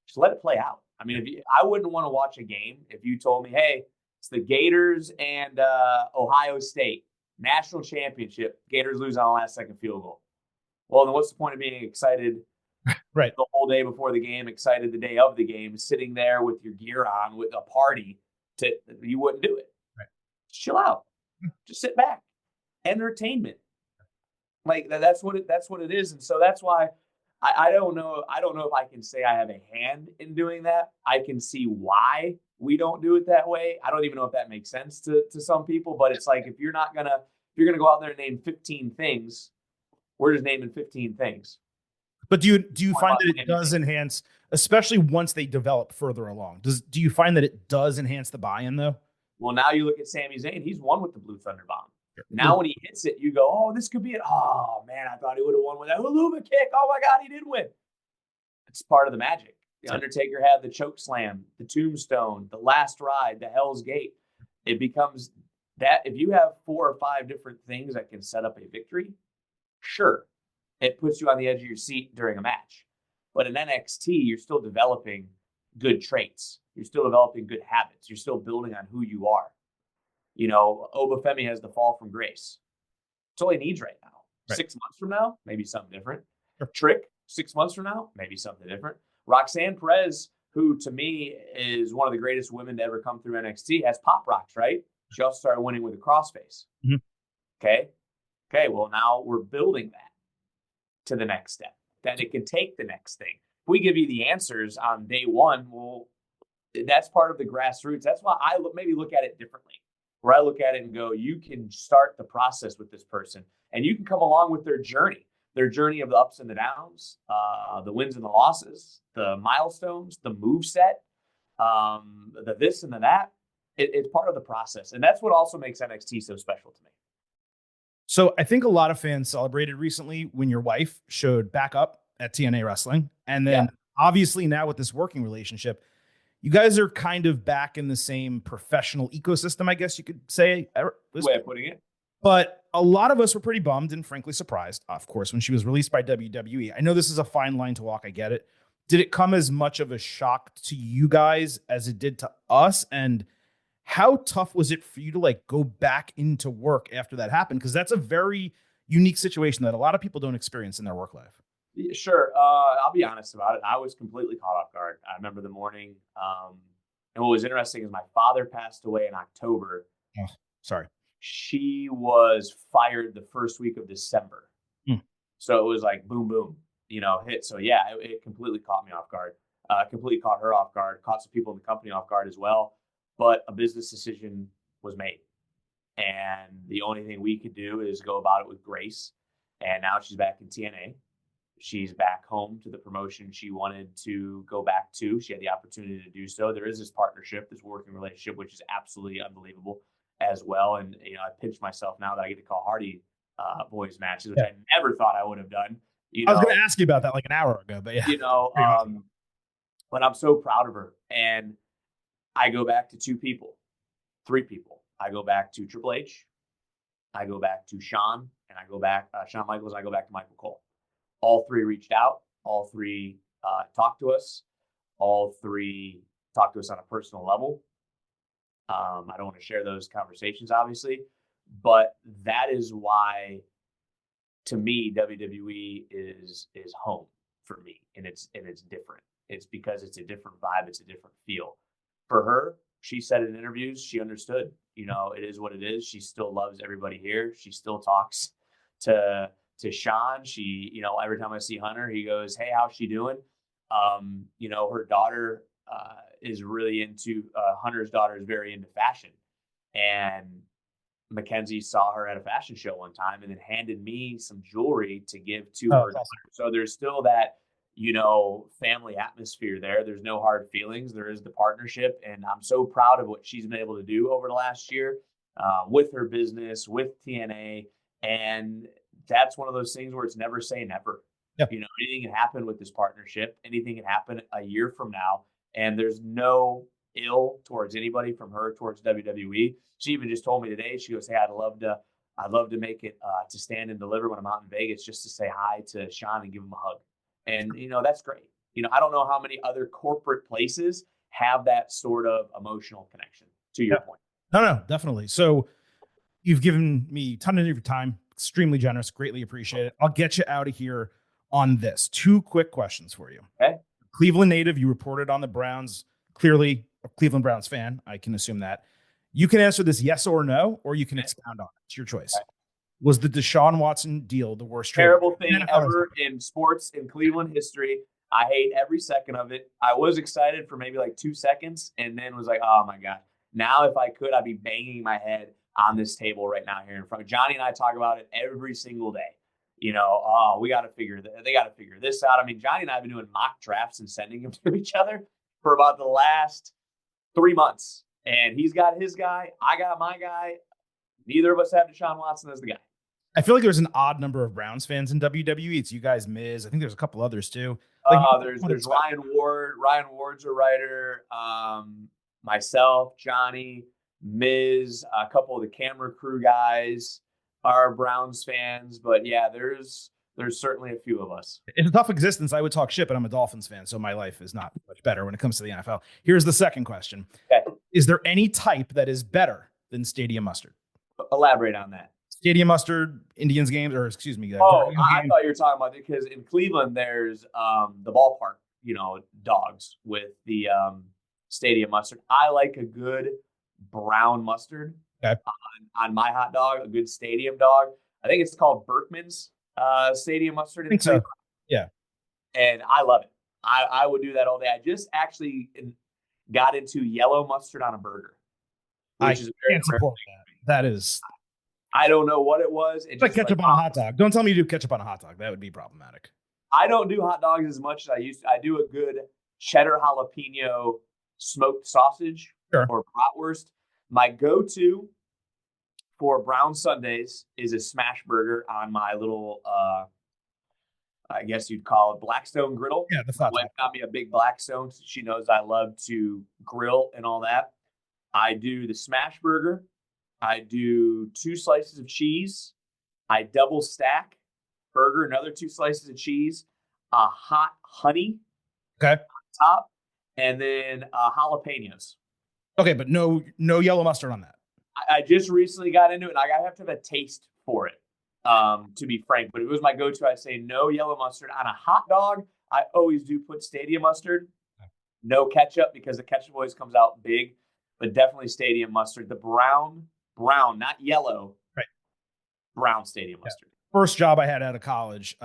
Just let it play out. I mean, I wouldn't want to watch a game if you told me, hey, it's the Gators and Ohio State national championship. Gators lose on a last-second field goal. Well, then what's the point of being excited right the whole day before the game, excited the day of the game, sitting there with your gear on with a party? You wouldn't do it. Right. Just chill out. Just sit back. Entertainment. Like that's what it is. And so that's why I don't know if I can say I have a hand in doing that. I can see why we don't do it that way. I don't even know if that makes sense to some people, but it's like if you're gonna go out there and name 15 things, we're just naming 15 things. But do you find that it does enhance, especially once they develop further along? Do you find that it does enhance the buy-in though? Well, now you look at Sami Zayn, he's won with the Blue Thunder Bomb. Now when he hits it, you go, oh, this could be it. Oh, man, I thought he would have won with that hula kick. Oh, my God, he did win. It's part of the magic. The Undertaker had the choke slam, the tombstone, the last ride, the Hell's Gate. It becomes that if you have 4 or 5 different things that can set up a victory, sure, it puts you on the edge of your seat during a match. But in NXT, you're still developing good traits. You're still developing good habits. You're still building on who you are. Obafemi has the fall from grace. It's all he needs right now. Right. 6 months from now, maybe something different. Sure. Trick, 6 months from now, maybe something different. Roxanne Perez, who to me is one of the greatest women to ever come through NXT, has pop rocks, right? She also started winning with a crossface. Mm-hmm. Okay, well, now we're building that to the next step, that it can take the next thing. If we give you the answers on day one, well, that's part of the grassroots. That's why I maybe look at it differently. Where I look at it and go, you can start the process with this person and you can come along with their journey of the ups and the downs, the wins and the losses, the milestones, the move set, the this and the that. It's part of the process. And that's what also makes NXT so special to me. So I think a lot of fans celebrated recently when your wife showed back up at TNA Wrestling. And then obviously now with this working relationship, you guys are kind of back in the same professional ecosystem, I guess you could say. Way of putting it. But a lot of us were pretty bummed and frankly surprised, of course, when she was released by WWE. I know this is a fine line to walk. I get it. Did it come as much of a shock to you guys as it did to us? And How tough was it for you to like go back into work after that happened? Because that's a very unique situation that a lot of people don't experience in their work life. Yeah, sure. I'll be honest about it. I was completely caught off guard. I remember the morning. And what was interesting is my father passed away in October. Oh, sorry. She was fired the first week of December. Hmm. So it was like boom, boom, hit. So yeah, it completely caught me off guard. Completely caught her off guard, caught some people in the company off guard as well. But a business decision was made. And the only thing we could do is go about it with grace. And now she's back in TNA. She's back home to the promotion she wanted to go back to. She had the opportunity to do so. There is this partnership, this working relationship, which is absolutely unbelievable as well. And, I pinch myself now that I get to call Hardy boys matches, which I never thought I would have done. I was going to ask you about that like an hour ago, but yeah. But I'm so proud of her. And I go back to three people. I go back to Triple H. I go back to Shawn, and I go back Shawn Michaels. I go back to Michael Cole. All three reached out. All three talked to us. All three talked to us on a personal level. I don't want to share those conversations, obviously, but that is why, to me, WWE is home for me, and it's different. It's because it's a different vibe. It's a different feel. For her, she said in interviews, she understood. It is what it is. She still loves everybody here. She still talks to Shawn. She, every time I see Hunter, he goes, "Hey, how's she doing?" Her daughter is really into Hunter's daughter is very into fashion, and Mackenzie saw her at a fashion show one time and then handed me some jewelry to give to her. Awesome. So there's still that, family atmosphere there. There's no hard feelings. There is the partnership, and I'm so proud of what she's been able to do over the last year with her business, with TNA, and that's one of those things where it's never say never. Yep. Anything can happen with this partnership. Anything can happen a year from now. And there's no ill towards anybody from her towards WWE. She even just told me today, she goes, "Hey, I'd love to make it to stand and deliver when I'm out in Vegas just to say hi to Shawn and give him a hug." And, that's great. I don't know how many other corporate places have that sort of emotional connection, to your point. No, definitely. So you've given me a ton of your time. Extremely generous. Greatly appreciate it. I'll get you out of here on this. 2 quick questions for you. Okay. Cleveland native, you reported on the Browns. Clearly a Cleveland Browns fan. I can assume that. You can answer this yes or no, or you can expound on it. It's your choice. Okay. Was the Deshaun Watson deal the worst terrible thing ever in sports in Cleveland history? I hate every second of it. I was excited for maybe like 2 seconds and then was like, oh my God. Now, if I could, I'd be banging my head on this table right now here in front. Johnny and I talk about it every single day. We got to they got to figure this out. I mean, Johnny and I have been doing mock drafts and sending them to each other for about the last 3 months. And he's got his guy. I got my guy. Neither of us have Deshaun Watson as the guy. I feel like there's an odd number of Browns fans in WWE. It's you guys, Miz. I think there's a couple others too. There's Ryan Ward. Ryan Ward's a writer. Myself, Johnny, Miz, a couple of the camera crew guys are Browns fans. But yeah, there's certainly a few of us. It's a tough existence. I would talk shit, but I'm a Dolphins fan, so my life is not much better when it comes to the NFL. Here's the second question. Okay. Is there any type that is better than stadium mustard? Elaborate on that. Stadium mustard, Indians games, or excuse me. I thought you were talking about it because in Cleveland, there's the ballpark, dogs with the stadium mustard. I like a good brown mustard on my hot dog, a good stadium dog. I think it's called Berkman's stadium mustard. I think so. Yeah. And I love it. I would do that all day. I just actually got into yellow mustard on a burger. Which is can't support that. That is... I don't know what it was. It's like ketchup on a hot dog. Don't tell me you do ketchup on a hot dog. That would be problematic. I don't do hot dogs as much as I used to. I do a good cheddar jalapeno smoked sausage or bratwurst. My go-to for brown Sundays is a smash burger on my little, I guess you'd call it Blackstone griddle. Yeah, that's not. My wife got me a big Blackstone. So she knows I love to grill and all that. I do the smash burger. I do 2 slices of cheese. I double stack burger, another 2 slices of cheese, a hot honey on top, and then jalapenos. Okay, but no yellow mustard on that. I just recently got into it, and I have to have a taste for it, to be frank. But if it was my go-to, I'd say no yellow mustard. On a hot dog, I always do put stadium mustard. No ketchup, because the ketchup always comes out big, but definitely stadium mustard. The brown, not yellow, right? Brown stadium mustard. First job I had out of college,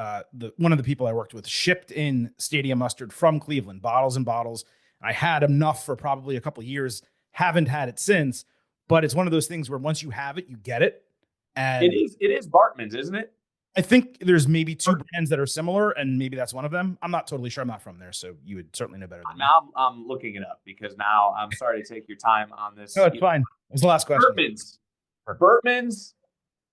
one of the people I worked with shipped in stadium mustard from Cleveland, bottles and bottles. I had enough for probably a couple of years. Haven't had it since, but it's one of those things where once you have it, you get it. And it is Bartman's, isn't it? I think there's maybe two brands that are similar, and maybe that's one of them. I'm not totally sure. I'm not from there, so you would certainly know better than me. Now I'm looking it up, because now I'm sorry to take your time on this. No, it's fine. It was the last question. Burtman's.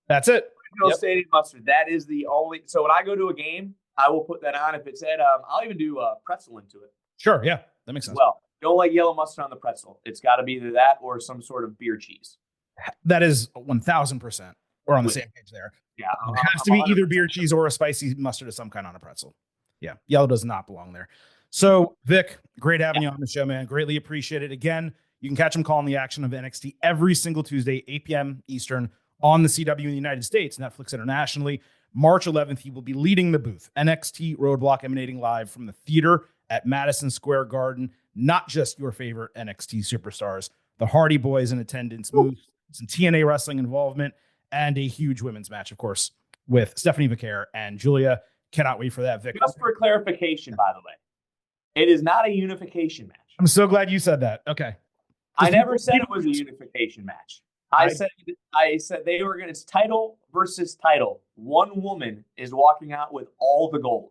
That's it. Yep. Stadium mustard. That is the only. So when I go to a game, I will put that on. If it's at, I'll even do a pretzel into it. Sure. Yeah, that makes sense. Well, don't like yellow mustard on the pretzel. It's got to be either that or some sort of beer cheese. That is 1,000%. We're on the same page there. Yeah, it has to be either beer cheese or a spicy mustard of some kind on a pretzel. Yeah, yellow does not belong there. So, Vic, great having you on the show, man. Greatly appreciate it. Again, you can catch him calling the action of NXT every single Tuesday, 8 p.m. Eastern, on the CW in the United States, Netflix internationally. March 11th, he will be leading the booth. NXT Roadblock, emanating live from the theater at Madison Square Garden. Not just your favorite NXT superstars, the Hardy Boys in attendance, some TNA wrestling involvement, and a huge women's match, of course, with Stephanie Vicaire and Julia. Cannot wait for that, Vic. Just for clarification, by the way, it is not a unification match. I'm so glad you said that. Okay. I never said it was a unification match. I said they were going to, it's title versus title. One woman is walking out with all the gold.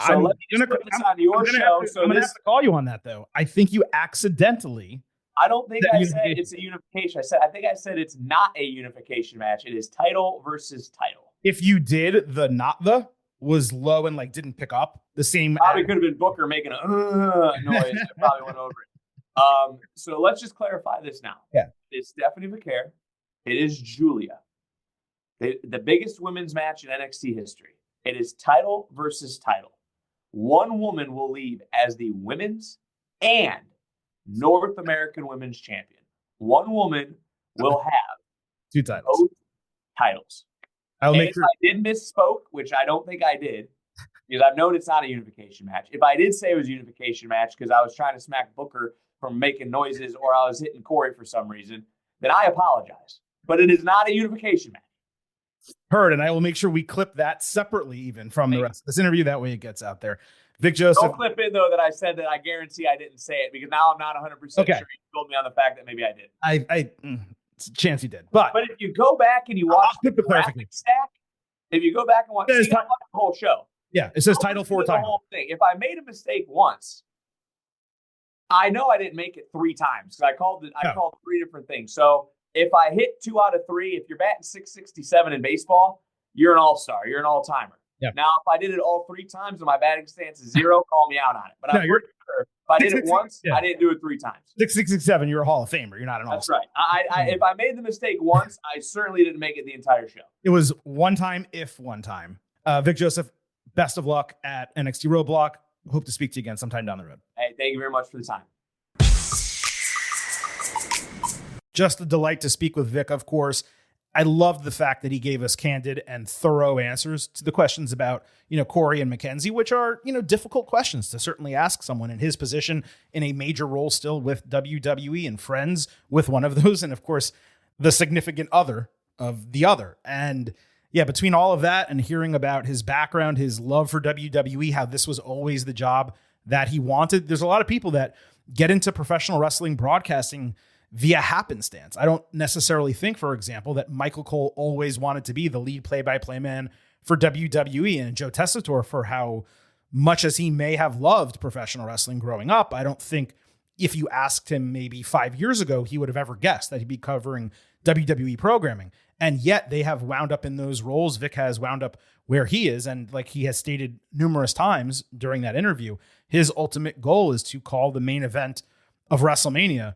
So let me just put this on your show. I'm going to have to call you on that, though. I think you accidentally. I don't think I said it's a unification. I think I said it's not a unification match. It is title versus title. If you did, the not the was low and like didn't pick up the same. Probably could have been Booker making a noise. It probably went over it. So let's just clarify this now. Yeah. It's Stephanie Vicaire. It is Julia. The biggest women's match in NXT history. It is title versus title. One woman will leave as the women's and North American Women's Champion. One woman will have two titles. Both titles. I'll make sure. If I did misspoke, which I don't think I did, because I've known it's not a unification match. If I did say it was a unification match because I was trying to smack Booker from making noises or I was hitting Corey for some reason, then I apologize. But it is not a unification match. Heard, and I will make sure we clip that separately even from the rest of this interview. That way it gets out there. Vic Joseph. Don't clip in, though, that I said that I guarantee I didn't say it, because now I'm not 100% sure you told me on the fact that maybe I did. It's a chance you did. But if you go back and you watch the graphic stack, if you go back and watch the whole show. Yeah, it says title 4 times. The whole thing. If I made a mistake once, I know I didn't make it 3 times, because I called 3 different things. So if I hit 2 out of 3, if you're batting 667 in baseball, you're an all-star. You're an all-timer. Yep. Now, if I did it all 3 times and my batting stance is 0, call me out on it. But I'm pretty sure if I did it once, I didn't do it 3 times. 667, you're a Hall of Famer. You're not an all-star. That's right. If I made the mistake once, I certainly didn't make it the entire show. It was one time, if one time. Vic Joseph, best of luck at NXT Roadblock. Hope to speak to you again sometime down the road. Hey, thank you very much for the time. Just a delight to speak with Vic, of course. I loved the fact that he gave us candid and thorough answers to the questions about, Corey and Mackenzie, which are, difficult questions to certainly ask someone in his position in a major role still with WWE and friends with one of those. And of course, the significant other of the other. And yeah, between all of that and hearing about his background, his love for WWE, how this was always the job that he wanted. There's a lot of people that get into professional wrestling broadcasting via happenstance. I don't necessarily think, for example, that Michael Cole always wanted to be the lead play-by-play man for WWE, and Joe Tessitore, for how much as he may have loved professional wrestling growing up, I don't think if you asked him maybe 5 years ago, he would have ever guessed that he'd be covering WWE programming. And yet they have wound up in those roles. Vic has wound up where he is. And like he has stated numerous times during that interview, his ultimate goal is to call the main event of WrestleMania.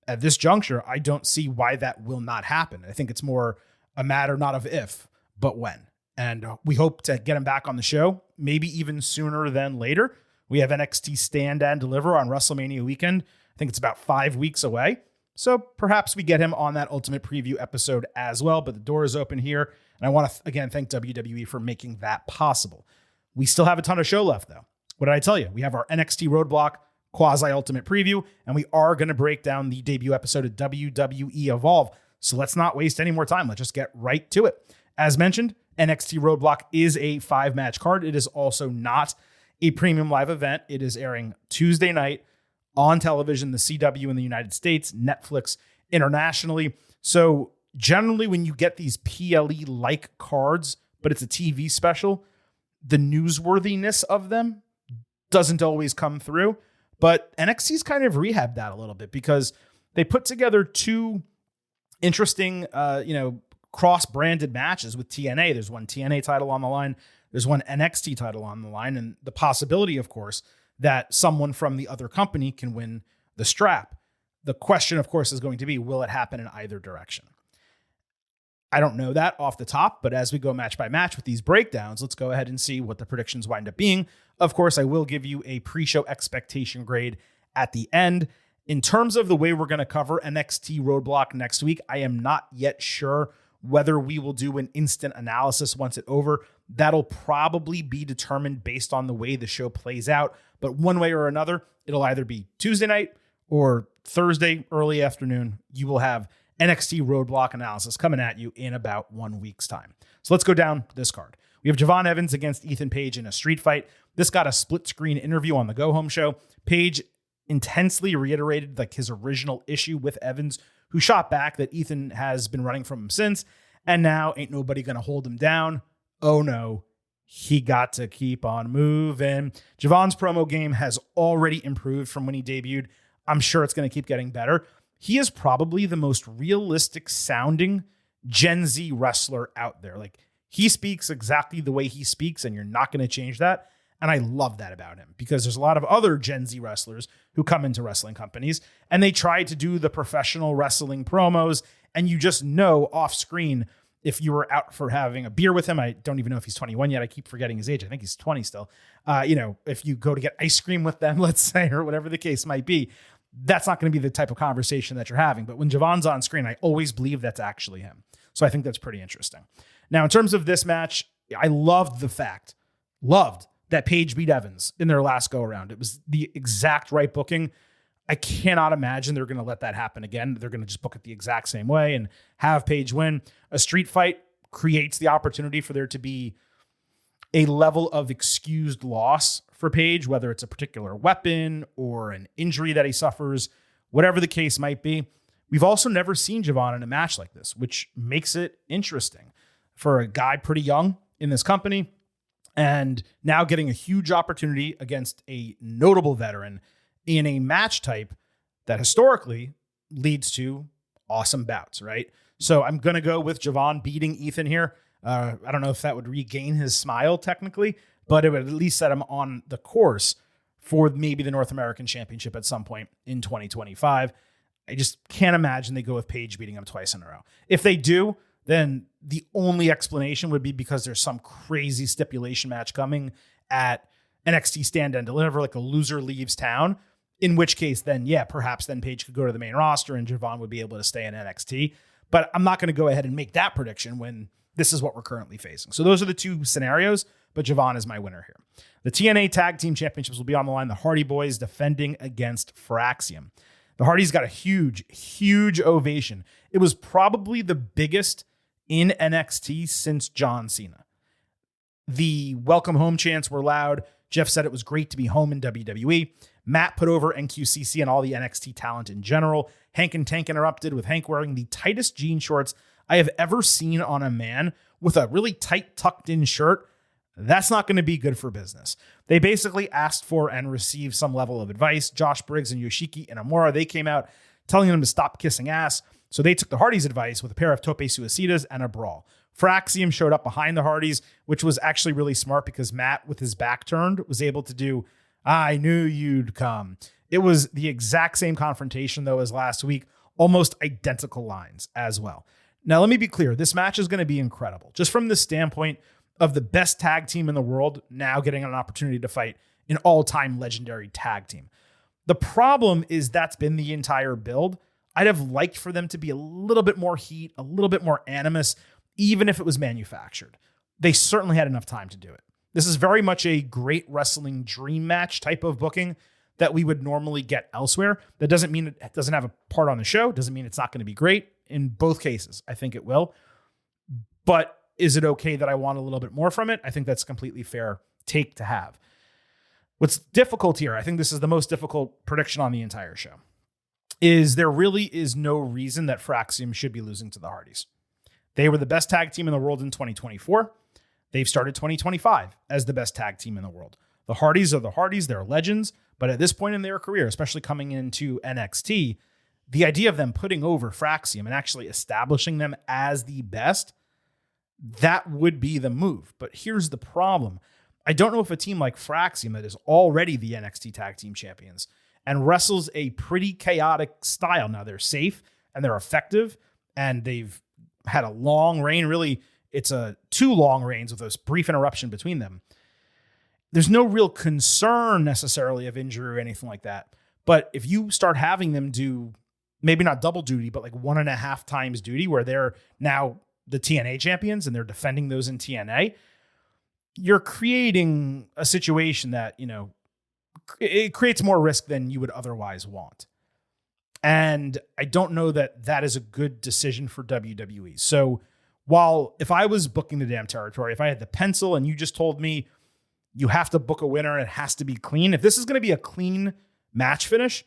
At this juncture, I don't see why that will not happen. I think it's more a matter not of if, but when. And we hope to get him back on the show, maybe even sooner than later. We have NXT Stand and Deliver on WrestleMania weekend. I think it's about 5 weeks away. So perhaps we get him on that Ultimate Preview episode as well. But the door is open here. And I want to, again, thank WWE for making that possible. We still have a ton of show left, though. What did I tell you? We have our NXT Roadblock quasi-ultimate preview, and we are going to break down the debut episode of WWE Evolve. So let's not waste any more time. Let's just get right to it. As mentioned, NXT Roadblock is a 5-match card. It is also not a premium live event. It is airing Tuesday night on television, the CW in the United States, Netflix internationally. So generally when you get these PLE-like cards, but it's a TV special, the newsworthiness of them doesn't always come through. But NXT's kind of rehabbed that a little bit because they put together 2 interesting, cross-branded matches with TNA. There's one TNA title on the line. There's one NXT title on the line. And the possibility, of course, that someone from the other company can win the strap. The question, of course, is going to be, will it happen in either direction? I don't know that off the top, but as we go match by match with these breakdowns, let's go ahead and see what the predictions wind up being. Of course, I will give you a pre-show expectation grade at the end. In terms of the way we're going to cover NXT Roadblock next week, I am not yet sure whether we will do an instant analysis once it's over. That'll probably be determined based on the way the show plays out. But one way or another, it'll either be Tuesday night or Thursday early afternoon. You will have NXT Roadblock analysis coming at you in about 1 week's time. So let's go down this card. We have Javon Evans against Ethan Page in a street fight. This got a split screen interview on the Go Home show. Page intensely reiterated like his original issue with Evans, who shot back that Ethan has been running from him since, and now ain't nobody going to hold him down. Oh no, he got to keep on moving. Javon's promo game has already improved from when he debuted. I'm sure it's going to keep getting better. He is probably the most realistic sounding Gen Z wrestler out there. Like, he speaks exactly the way he speaks, and you're not going to change that. And I love that about him because there's a lot of other Gen Z wrestlers who come into wrestling companies and they try to do the professional wrestling promos. And you just know off screen, if you were out for having a beer with him, I don't even know if he's 21 yet. I keep forgetting his age. I think he's 20 still. If you go to get ice cream with them, let's say, or whatever the case might be, that's not going to be the type of conversation that you're having. But when Javon's on screen, I always believe that's actually him. So I think that's pretty interesting. Now, in terms of this match, I loved that Page beat Evans in their last go around. It was the exact right booking. I cannot imagine they're going to let that happen again. They're going to just book it the exact same way and have Page win. A street fight creates the opportunity for there to be a level of excused loss for Page, whether it's a particular weapon or an injury that he suffers, whatever the case might be. We've also never seen Javon in a match like this, which makes it interesting for a guy pretty young in this company and now getting a huge opportunity against a notable veteran in a match type that historically leads to awesome bouts, right? So I'm going to go with Javon beating Ethan here. I don't know if that would regain his smile technically, but it would at least set him on the course for maybe the North American Championship at some point in 2025. I just can't imagine they go with Page beating him twice in a row. If they do, then the only explanation would be because there's some crazy stipulation match coming at NXT Stand and Deliver, like a loser leaves town, in which case then, yeah, perhaps then Page could go to the main roster and Javon would be able to stay in NXT. But I'm not going to go ahead and make that prediction when this is what we're currently facing. So those are the two scenarios, but Javon is my winner here. The TNA Tag Team Championships will be on the line. The Hardy Boys defending against Fraxium. The Hardys got a huge ovation. It was probably the biggest in NXT since John Cena. The welcome home chants were loud. Jeff said it was great to be home in WWE. Matt put over NQCC and all the NXT talent in general. Hank and Tank interrupted with Hank wearing the tightest jean shorts I have ever seen on a man with a really tight tucked in shirt. That's not going to be good for business. They basically asked for and received some level of advice. Josh Briggs and Yoshiki Inamura, they came out telling them to stop kissing ass. So they took the Hardys' advice with a pair of tope suicidas and a brawl. Fraxium showed up behind the Hardys, which was actually really smart because Matt, with his back turned, was able to do, I knew you'd come. It was the exact same confrontation, though, as last week. Almost identical lines as well. Now, let me be clear. This match is going to be incredible. Just from the standpoint of the best tag team in the world now getting an opportunity to fight an all-time legendary tag team. The problem is that's been the entire build. I'd have liked for them to be a little bit more heat, a little bit more animus, even if it was manufactured. They certainly had enough time to do it. This is very much a great wrestling dream match type of booking that we would normally get elsewhere. That doesn't mean it doesn't have a part on the show. Doesn't mean it's not going to be great. In both cases, I think it will. But is it okay that I want a little bit more from it? I think that's a completely fair take to have. What's difficult here, I think this is the most difficult prediction on the entire show, is there really is no reason that Fraxium should be losing to the Hardys. They were the best tag team in the world in 2024. They've started 2025 as the best tag team in the world. The Hardys are the Hardys. They're legends. But at this point in their career, especially coming into NXT, the idea of them putting over Fraxium and actually establishing them as the best, that would be the move. But here's the problem. I don't know if a team like Fraxium that is already the NXT Tag Team Champions and wrestles a pretty chaotic style. Now, they're safe and they're effective and they've had a long reign. Really, it's two long reigns with a brief interruption between them. There's no real concern necessarily of injury or anything like that. But if you start having them do maybe not double duty, but like 1.5 times duty, where they're now the TNA champions and they're defending those in TNA, you're creating a situation that, it creates more risk than you would otherwise want. And I don't know that that is a good decision for WWE. So while if I was booking the damn territory, if I had the pencil and you just told me you have to book a winner and it has to be clean, if this is going to be a clean match finish,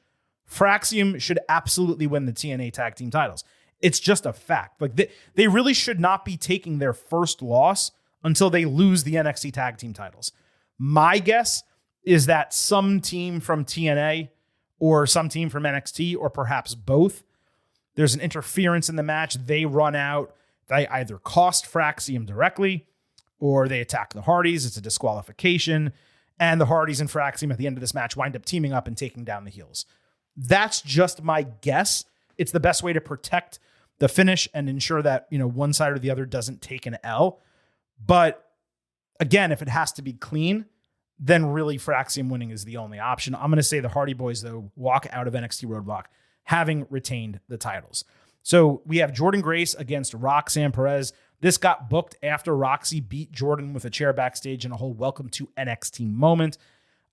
Fraxium should absolutely win the TNA tag team titles. It's just a fact. Like they really should not be taking their first loss until they lose the NXT tag team titles. My guess is that some team from TNA or some team from NXT, or perhaps both, there's an interference in the match. They run out. They either cost Fraxium directly or they attack the Hardys. It's a disqualification. And the Hardys and Fraxium at the end of this match wind up teaming up and taking down the heels. That's just my guess. It's the best way to protect the finish and ensure that, one side or the other doesn't take an L. But again, if it has to be clean, then really Fraxium winning is the only option. I'm going to say the Hardy Boys, though, walk out of NXT Roadblock having retained the titles. So we have Jordynne Grace against Roxanne Perez. This got booked after Roxy beat Jordan with a chair backstage and a whole welcome to NXT moment.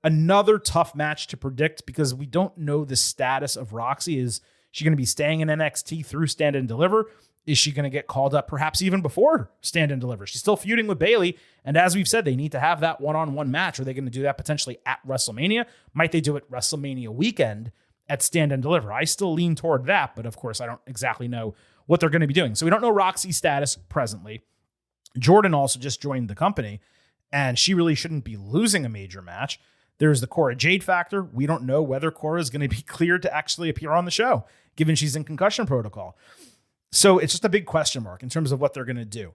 Another tough match to predict because we don't know the status of Roxy. Is she going to be staying in NXT through Stand and Deliver? Is she going to get called up perhaps even before Stand and Deliver? She's still feuding with Bayley. And as we've said, they need to have that one-on-one match. Are they going to do that potentially at WrestleMania? Might they do it WrestleMania weekend at Stand and Deliver? I still lean toward that, but of course I don't exactly know what they're going to be doing. So we don't know Roxy's status presently. Jordan also just joined the company, and she really shouldn't be losing a major match. There's the Cora Jade factor. We don't know whether Cora is going to be cleared to actually appear on the show, given she's in concussion protocol. So it's just a big question mark in terms of what they're going to do.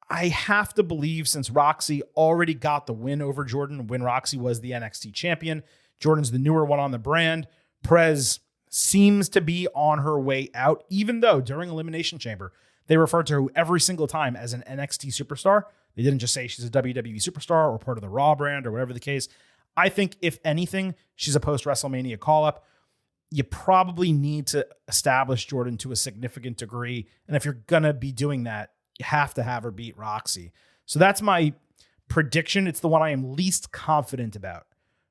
I have to believe, since Roxy already got the win over Jordan when Roxy was the NXT champion, Jordan's the newer one on the brand. Perez seems to be on her way out, even though during Elimination Chamber, they referred to her every single time as an NXT superstar. They didn't just say she's a WWE superstar or part of the Raw brand or whatever the case. I think, if anything, she's a post-WrestleMania call-up. You probably need to establish Jordan to a significant degree. And if you're going to be doing that, you have to have her beat Roxy. So that's my prediction. It's the one I am least confident about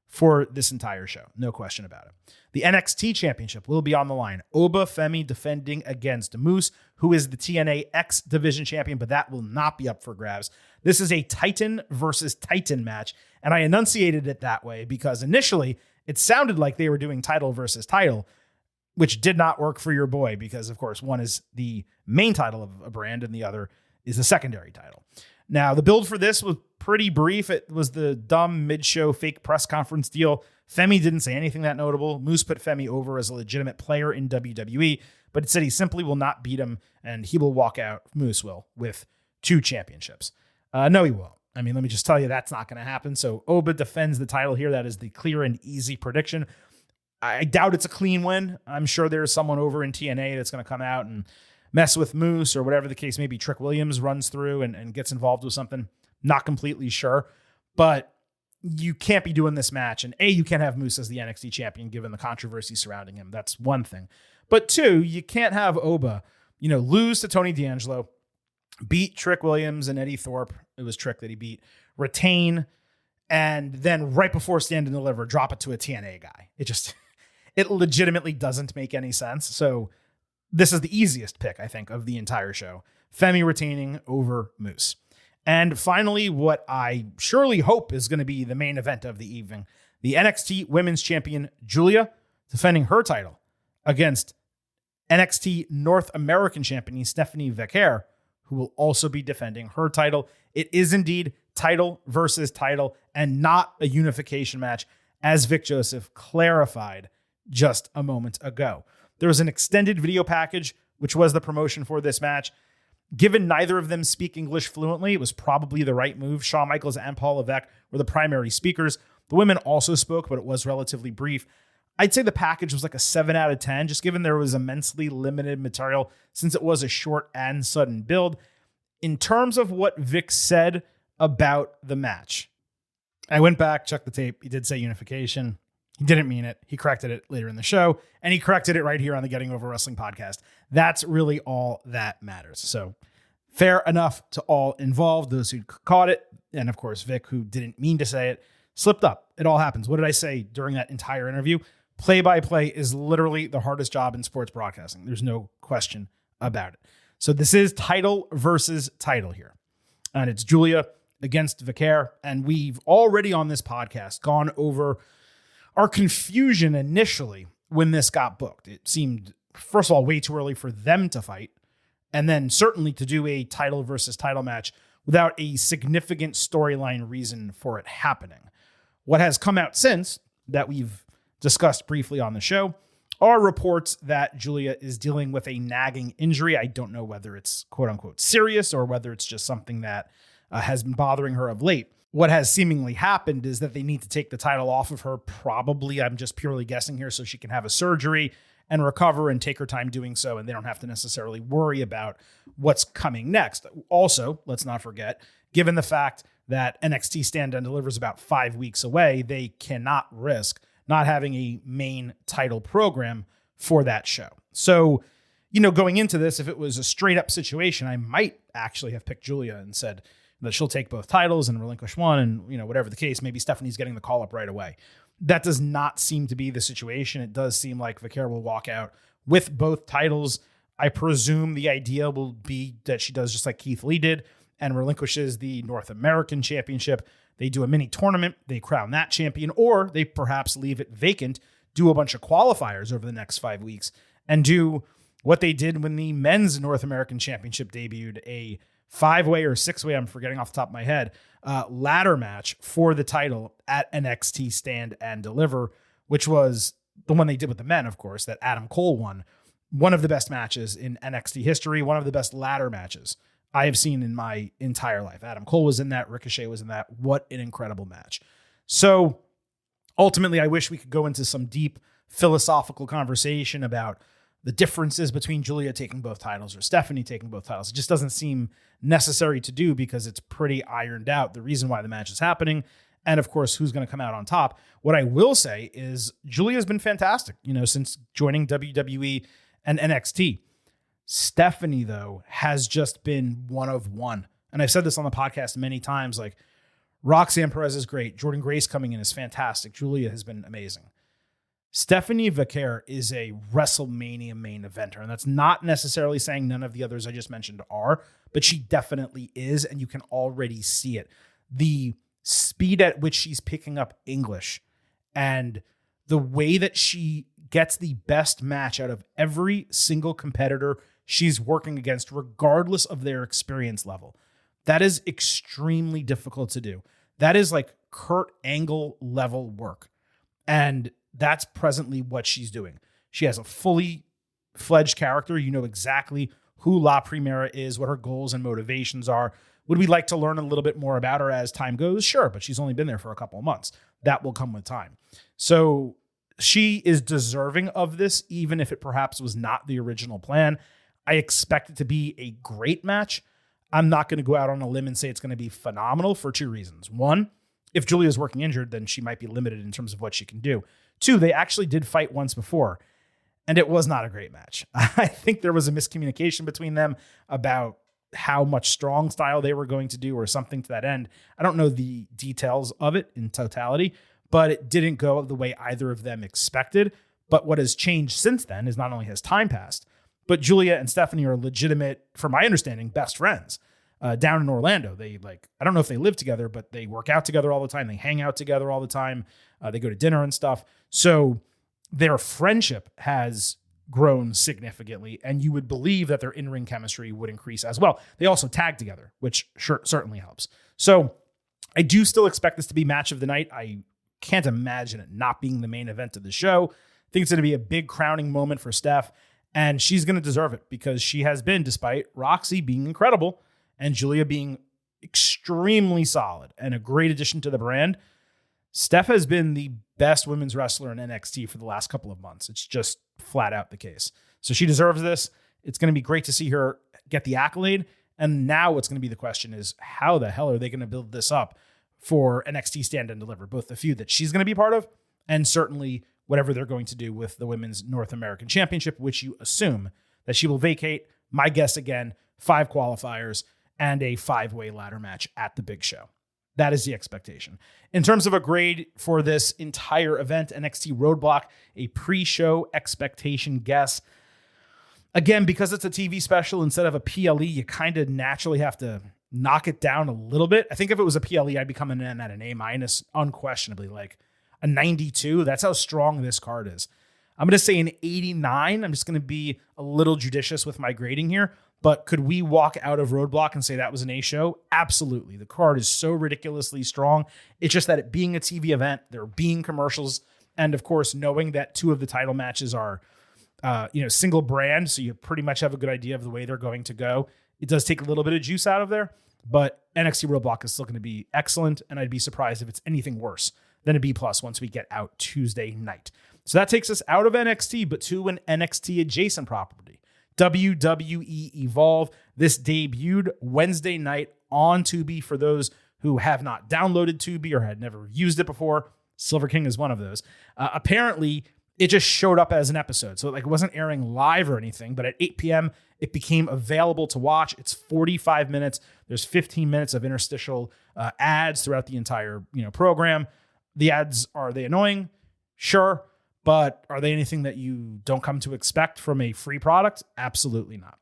for this entire show. No question about it. The NXT Championship will be on the line. Oba Femi defending against Moose, who is the TNA X Division Champion, but that will not be up for grabs. This is a Titan versus Titan match, and I enunciated it that way because initially it sounded like they were doing title versus title, which did not work for your boy because, of course, one is the main title of a brand and the other is the secondary title. Now, the build for this was pretty brief. It was the dumb mid-show fake press conference deal. Femi didn't say anything that notable. Moose put Femi over as a legitimate player in WWE, but it said he simply will not beat him and he will walk out, Moose will, with 2 championships. No, he won't. I mean, let me just tell you that's not going to happen. So Oba defends the title here. That is the clear and easy prediction. I doubt it's a clean win. I'm sure there's someone over in TNA that's going to come out and mess with Moose or whatever the case may be. Trick Williams runs through and gets involved with something. Not completely sure. But you can't be doing this match. And you can't have Moose as the NXT champion given the controversy surrounding him. That's one thing. But two, you can't have Oba, lose to Tony D'Angelo, beat Trick Williams and Eddie Thorpe. It was Trick that he beat, retain, and then right before Stand and Deliver, drop it to a TNA guy. It legitimately doesn't make any sense. So this is the easiest pick, I think, of the entire show. Femi retaining over Moose. And finally, what I surely hope is going to be the main event of the evening, the NXT Women's Champion Julia defending her title against NXT North American Champion Stephanie Vaquer, who will also be defending her title. It is indeed title versus title and not a unification match, as Vic Joseph clarified just a moment ago. There was an extended video package, which was the promotion for this match. Given neither of them speak English fluently, it was probably the right move. Shawn Michaels and Paul Levesque were the primary speakers. The women also spoke, but it was relatively brief. I'd say the package was like a 7 out of 10, just given there was immensely limited material since it was a short and sudden build. In terms of what Vic said about the match, I went back, checked the tape. He did say unification. He didn't mean it. He corrected it later in the show, and he corrected it right here on the Getting Over Wrestling podcast. That's really all that matters. So fair enough to all involved, those who caught it, and of course, Vic, who didn't mean to say it, slipped up. It all happens. What did I say during that entire interview? Play-by-play is literally the hardest job in sports broadcasting. There's no question about it. So this is title versus title here. And it's Julia against Vaquer. And we've already on this podcast gone over our confusion initially when this got booked. It seemed, first of all, way too early for them to fight, and then certainly to do a title versus title match without a significant storyline reason for it happening. What has come out since that we've discussed briefly on the show are reports that Julia is dealing with a nagging injury. I don't know whether it's quote unquote serious or whether it's just something that has been bothering her of late. What has seemingly happened is that they need to take the title off of her. Probably, I'm just purely guessing here, so she can have a surgery and recover and take her time doing so, and they don't have to necessarily worry about what's coming next. Also, let's not forget, given the fact that NXT Stand and Deliver is about 5 weeks away, they cannot risk not having a main title program for that show. So, going into this, if it was a straight up situation, I might actually have picked Julia and said that she'll take both titles and relinquish one, and whatever the case, maybe Stephanie's getting the call up right away. That does not seem to be the situation. It does seem like Vaquer will walk out with both titles. I presume the idea will be that she does just like Keith Lee did and relinquishes the North American Championship. They do a mini tournament, they crown that champion, or they perhaps leave it vacant, do a bunch of qualifiers over the next 5 weeks, and do what they did when the men's North American Championship debuted, a 5-way or 6-way, I'm forgetting off the top of my head, ladder match for the title at NXT Stand and Deliver, which was the one they did with the men, of course, that Adam Cole won. One of the best matches in NXT history, one of the best ladder matches I have seen in my entire life. Adam Cole was in that, Ricochet was in that. What an incredible match. So ultimately, I wish we could go into some deep philosophical conversation about the differences between Julia taking both titles or Stephanie taking both titles. It just doesn't seem necessary to do because it's pretty ironed out the reason why the match is happening. And of course, who's going to come out on top. What I will say is Julia's been fantastic, since joining WWE and NXT. Stephanie, though, has just been one of one. And I've said this on the podcast many times, like Roxanne Perez is great. Jordan Grace coming in is fantastic. Julia has been amazing. Stephanie Vaquer is a WrestleMania main eventer, and that's not necessarily saying none of the others I just mentioned are, but she definitely is, and you can already see it. The speed at which she's picking up English and the way that she gets the best match out of every single competitor she's working against, regardless of their experience level. That is extremely difficult to do. That is like Kurt Angle level work. And that's presently what she's doing. She has a fully fledged character. You know exactly who La Primera is, what her goals and motivations are. Would we like to learn a little bit more about her as time goes? Sure, but she's only been there for a couple of months. That will come with time. So she is deserving of this, even if it perhaps was not the original plan. I expect it to be a great match. I'm not going to go out on a limb and say it's going to be phenomenal for two reasons. One, if Julia's working injured, then she might be limited in terms of what she can do. 2, they actually did fight once before, and it was not a great match. I think there was a miscommunication between them about how much strong style they were going to do or something to that end. I don't know the details of it in totality, but it didn't go the way either of them expected. But what has changed since then is not only has time passed, but Julia and Stephanie are legitimate, from my understanding, best friends down in Orlando. They I don't know if they live together, but they work out together all the time. They hang out together all the time. They go to dinner and stuff. So their friendship has grown significantly, and you would believe that their in-ring chemistry would increase as well. They also tag together, which certainly helps. So I do still expect this to be match of the night. I can't imagine it not being the main event of the show. I think it's going to be a big crowning moment for Steph, and she's going to deserve it because she has been, despite Roxy being incredible and Julia being extremely solid and a great addition to the brand, Steph has been the best women's wrestler in NXT for the last couple of months. It's just flat out the case. So she deserves this. It's going to be great to see her get the accolade. And now what's going to be the question is, how the hell are they going to build this up for NXT Stand and Deliver, both the feud that she's going to be part of and certainly whatever they're going to do with the Women's North American Championship, which you assume that she will vacate. My guess, again, 5 qualifiers and a 5-way ladder match at the big show. That is the expectation. In terms of a grade for this entire event, NXT Roadblock, a pre-show expectation guess. Again, because it's a TV special instead of a PLE, you kind of naturally have to knock it down a little bit. I think if it was a PLE, I'd be coming in at an A-, unquestionably, like a 92. That's how strong this card is. I'm going to say an 89. I'm just going to be a little judicious with my grading here. But could we walk out of Roadblock and say that was an A show? Absolutely. The card is so ridiculously strong. It's just that it being a TV event, there being commercials, and of course, knowing that 2 of the title matches are, single brand, so you pretty much have a good idea of the way they're going to go. It does take a little bit of juice out of there, but NXT Roadblock is still going to be excellent, and I'd be surprised if it's anything worse than a B+ once we get out Tuesday night. So that takes us out of NXT, but to an NXT adjacent property. WWE Evolve. This debuted Wednesday night on Tubi. For those who have not downloaded Tubi or had never used it before, Silver King is one of those. Apparently, it just showed up as an episode. So it wasn't airing live or anything, but at 8 p.m., it became available to watch. It's 45 minutes. There's 15 minutes of interstitial ads throughout the entire program. The ads, are they annoying? Sure. But are they anything that you don't come to expect from a free product? Absolutely not.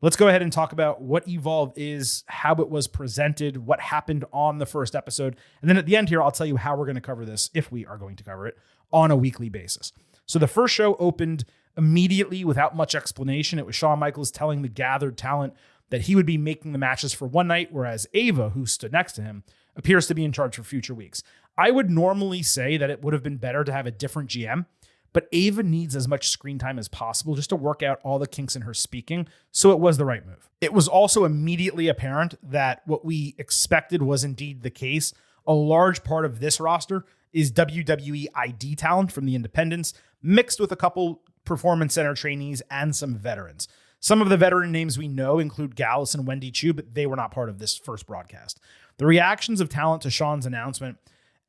Let's go ahead and talk about what Evolve is, how it was presented, what happened on the first episode. And then at the end here, I'll tell you how we're going to cover this, if we are going to cover it, on a weekly basis. So the first show opened immediately without much explanation. It was Shawn Michaels telling the gathered talent that he would be making the matches for one night, whereas Ava, who stood next to him, appears to be in charge for future weeks. I would normally say that it would have been better to have a different GM, but Ava needs as much screen time as possible just to work out all the kinks in her speaking, so it was the right move. It was also immediately apparent that what we expected was indeed the case. A large part of this roster is WWE ID talent from the independents, mixed with a couple Performance Center trainees and some veterans. Some of the veteran names we know include Gallus and Wendy Chu, but they were not part of this first broadcast. The reactions of talent to Shawn's announcement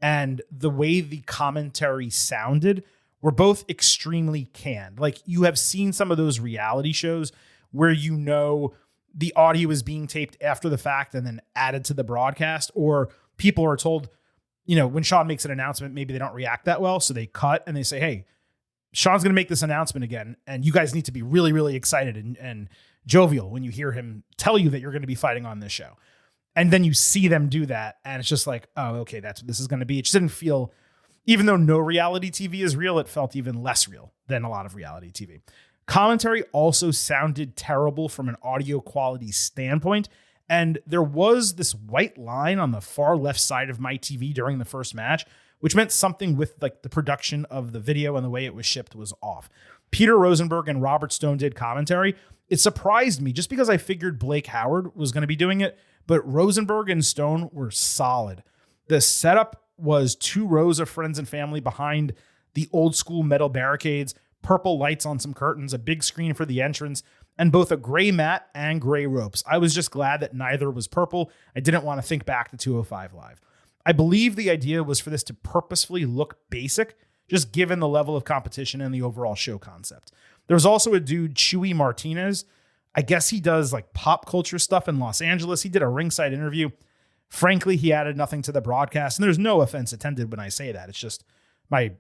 and the way the commentary sounded were both extremely canned. Like, you have seen some of those reality shows where the audio is being taped after the fact and then added to the broadcast, or people are told, when Shawn makes an announcement, maybe they don't react that well, so they cut and they say, hey, Shawn's going to make this announcement again, and you guys need to be really, really excited and jovial when you hear him tell you that you're going to be fighting on this show. And then you see them do that, and it's just like, oh, okay, that's what this is going to be. It just didn't feel, even though no reality TV is real, it felt even less real than a lot of reality TV. Commentary also sounded terrible from an audio quality standpoint, and there was this white line on the far left side of my TV during the first match, which meant something with the production of the video and the way it was shipped was off. Peter Rosenberg and Robert Stone did commentary. It surprised me just because I figured Blake Howard was going to be doing it, but Rosenberg and Stone were solid. The setup was 2 rows of friends and family behind the old school metal barricades, purple lights on some curtains, a big screen for the entrance, and both a gray mat and gray ropes. I was just glad that neither was purple. I didn't want to think back to 205 Live. I believe the idea was for this to purposefully look basic, just given the level of competition and the overall show concept. There was also a dude, Chewy Martinez. I guess he does like pop culture stuff in Los Angeles. He did a ringside interview. Frankly, he added nothing to the broadcast. And there's no offense intended when I say that. It's just my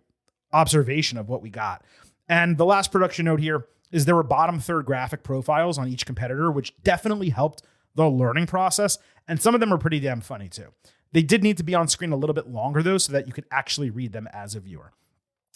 observation of what we got. And the last production note here is there were bottom third graphic profiles on each competitor, which definitely helped the learning process. And some of them are pretty damn funny too. They did need to be on screen a little bit longer though, so that you could actually read them as a viewer.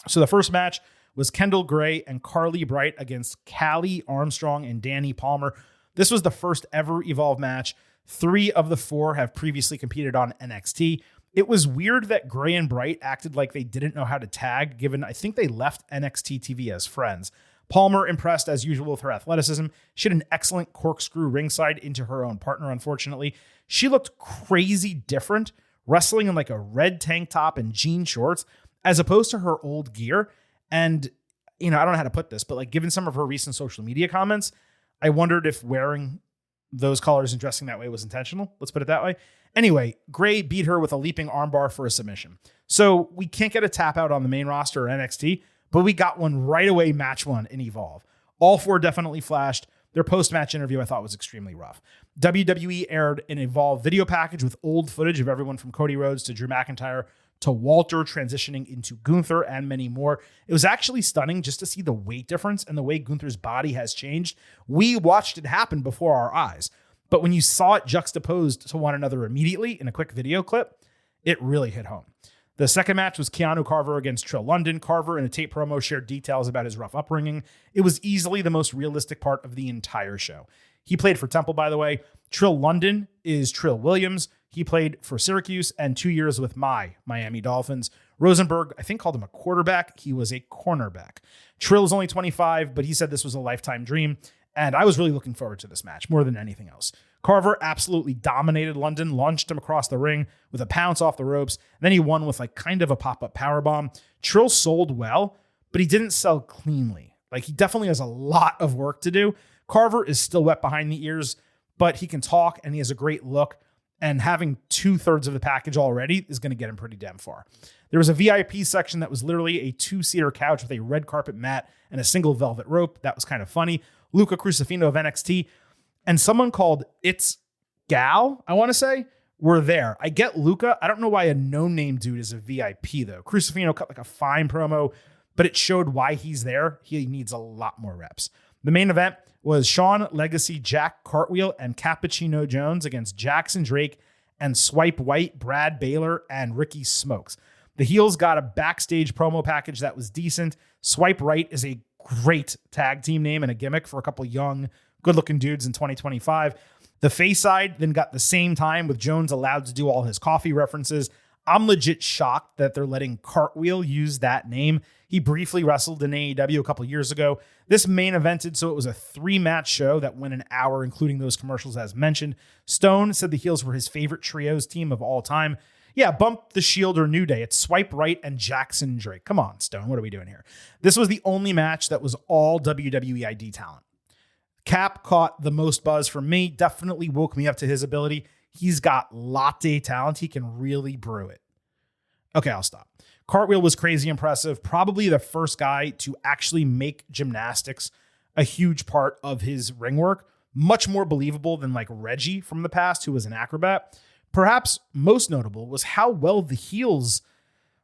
So the first match was Kendall Gray and Carly Bright against Callie Armstrong and Danny Palmer. This was the first ever Evolve match. 3 of the 4 have previously competed on NXT. It was weird that Gray and Bright acted like they didn't know how to tag, given I think they left NXT TV as friends. Palmer impressed as usual with her athleticism. She had an excellent corkscrew ringside into her own partner, unfortunately. She looked crazy different, wrestling in like a red tank top and jean shorts, as opposed to her old gear. And, I don't know how to put this, but like given some of her recent social media comments, I wondered if wearing those colors and dressing that way was intentional. Let's put it that way. Anyway, Gray beat her with a leaping armbar for a submission. So we can't get a tap out on the main roster or NXT, but we got one right away, match 1 in Evolve. All 4 definitely flashed. Their post-match interview I thought was extremely rough. WWE aired an Evolve video package with old footage of everyone from Cody Rhodes to Drew McIntyre to Walter transitioning into Gunther and many more. It was actually stunning just to see the weight difference and the way Gunther's body has changed. We watched it happen before our eyes, but when you saw it juxtaposed to one another immediately in a quick video clip, it really hit home. The second match was Keanu Carver against Trill London. Carver in a tape promo shared details about his rough upbringing. It was easily the most realistic part of the entire show. He played for Temple, by the way. Trill London is Trill Williams. He played for Syracuse and 2 years with my Miami Dolphins. Rosenberg, I think, called him a quarterback. He was a cornerback. Trill's only 25, but he said this was a lifetime dream. And I was really looking forward to this match more than anything else. Carver absolutely dominated London, launched him across the ring with a pounce off the ropes. And then he won with like kind of a pop-up powerbomb. Trill sold well, but he didn't sell cleanly. Like he definitely has a lot of work to do. Carver is still wet behind the ears, but he can talk and he has a great look. And having 2/3 of the package already is going to get him pretty damn far. There was a VIP section that was literally a 2-seater couch with a red carpet mat and a single velvet rope. That was kind of funny. Luca Crucifino of NXT and someone called It's Gal, I want to say, were there. I get Luca. I don't know why a no-name dude is a VIP, though. Crucifino cut like a fine promo, but it showed why he's there. He needs a lot more reps. The main event was Sean Legacy, Jack Cartwheel, and Cappuccino Jones against Jackson Drake and Swipe White, Brad Baylor, and Ricky Smokes. The heels got a backstage promo package that was decent. Swipe Right is a great tag team name and a gimmick for a couple young, good-looking dudes in 2025. The face side then got the same time with Jones allowed to do all his coffee references. I'm legit shocked that they're letting Cartwheel use that name. He briefly wrestled in AEW a couple years ago. This main evented, so it was a 3-match show that went an hour, including those commercials as mentioned. Stone said the heels were his favorite trios team of all time. Yeah, bump the Shield or New Day. It's Swipe Right and Jackson Drake. Come on, Stone. What are we doing here? This was the only match that was all WWE ID talent. Cap caught the most buzz from me. Definitely woke me up to his ability. He's got latte talent. He can really brew it. Okay, I'll stop. Cartwheel was crazy impressive. Probably the first guy to actually make gymnastics a huge part of his ring work. Much more believable than like Reggie from the past, who was an acrobat. Perhaps most notable was how well the heels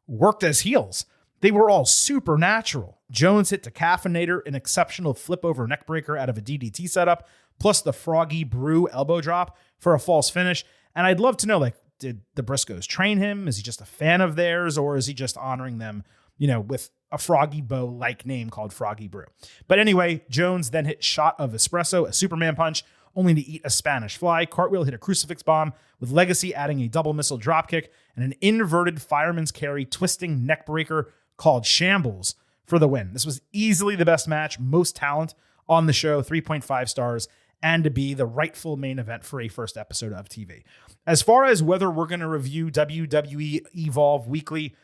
worked as heels. They were all supernatural. Jones hit to Caffeinator, an exceptional flip over neckbreaker out of a DDT setup, plus the Froggy Brew elbow drop for a false finish. And I'd love to know, like, did the Briscoes train him? Is he just a fan of theirs, or is he just honoring them, with a Froggy Bow-like name called Froggy Brew? But anyway, Jones then hit shot of espresso, a Superman punch, only to eat a Spanish fly. Cartwheel hit a crucifix bomb, with Legacy adding a double missile dropkick and an inverted fireman's carry twisting neckbreaker called Shambles for the win. This was easily the best match, most talent on the show, 3.5 stars, and to be the rightful main event for a first episode of TV. As far as whether we're going to review WWE Evolve weekly,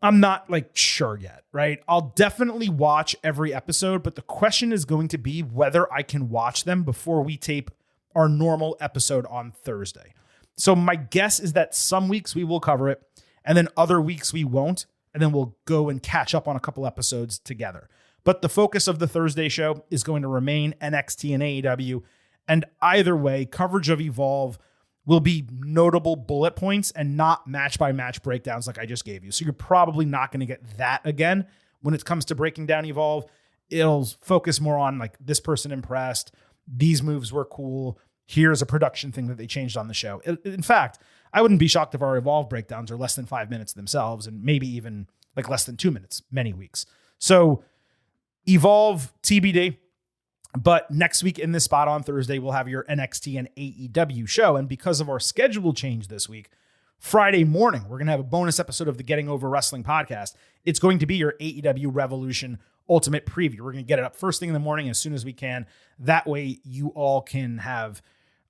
I'm not sure yet, right? I'll definitely watch every episode, but the question is going to be whether I can watch them before we tape our normal episode on Thursday. So my guess is that some weeks we will cover it, and then other weeks we won't, and then we'll go and catch up on a couple episodes together. But the focus of the Thursday show is going to remain NXT and AEW, and either way, coverage of Evolve will be notable bullet points and not match-by-match breakdowns like I just gave you. So you're probably not going to get that again when it comes to breaking down Evolve. It'll focus more on like, this person impressed, these moves were cool, here's a production thing that they changed on the show. In fact, I wouldn't be shocked if our Evolve breakdowns are less than 5 minutes themselves, and maybe even like less than 2 minutes many weeks. So Evolve TBD. But next week in this spot on Thursday, we'll have your NXT and AEW show. And because of our schedule change this week, Friday morning, we're going to have a bonus episode of the Getting Over Wrestling podcast. It's going to be your AEW Revolution Ultimate Preview. We're going to get it up first thing in the morning as soon as we can. That way you all can have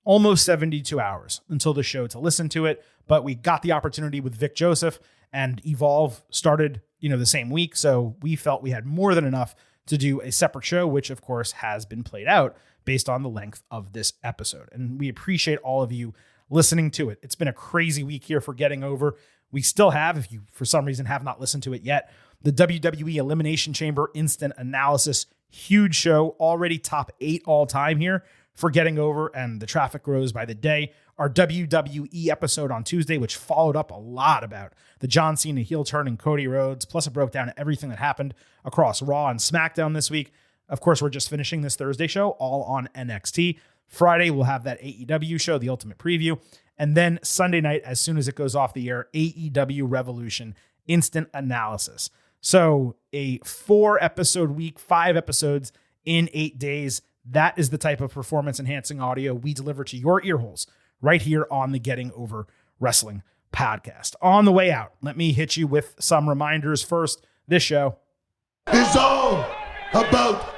almost 72 hours until the show to listen to it. But we got the opportunity with Vic Joseph, and Evolve started, the same week. So we felt we had more than enough to do a separate show, which of course has been played out based on the length of this episode. And we appreciate all of you listening to it. It's been a crazy week here for Getting Over. We still have, if you for some reason have not listened to it yet, the WWE Elimination Chamber Instant Analysis. Huge show, already top 8 all time here for Getting Over, and the traffic grows by the day. Our WWE episode on Tuesday, which followed up a lot about the John Cena heel turn and Cody Rhodes, plus it broke down everything that happened across Raw and SmackDown this week. Of course, we're just finishing this Thursday show, all on NXT. Friday, we'll have that AEW show, the Ultimate Preview. And then Sunday night, as soon as it goes off the air, AEW Revolution Instant Analysis. So a 4-episode week, 5 episodes in 8 days. That is the type of performance-enhancing audio we deliver to your ear holes right here on the Getting Over Wrestling podcast. On the way out, let me hit you with some reminders. First, this show It's all about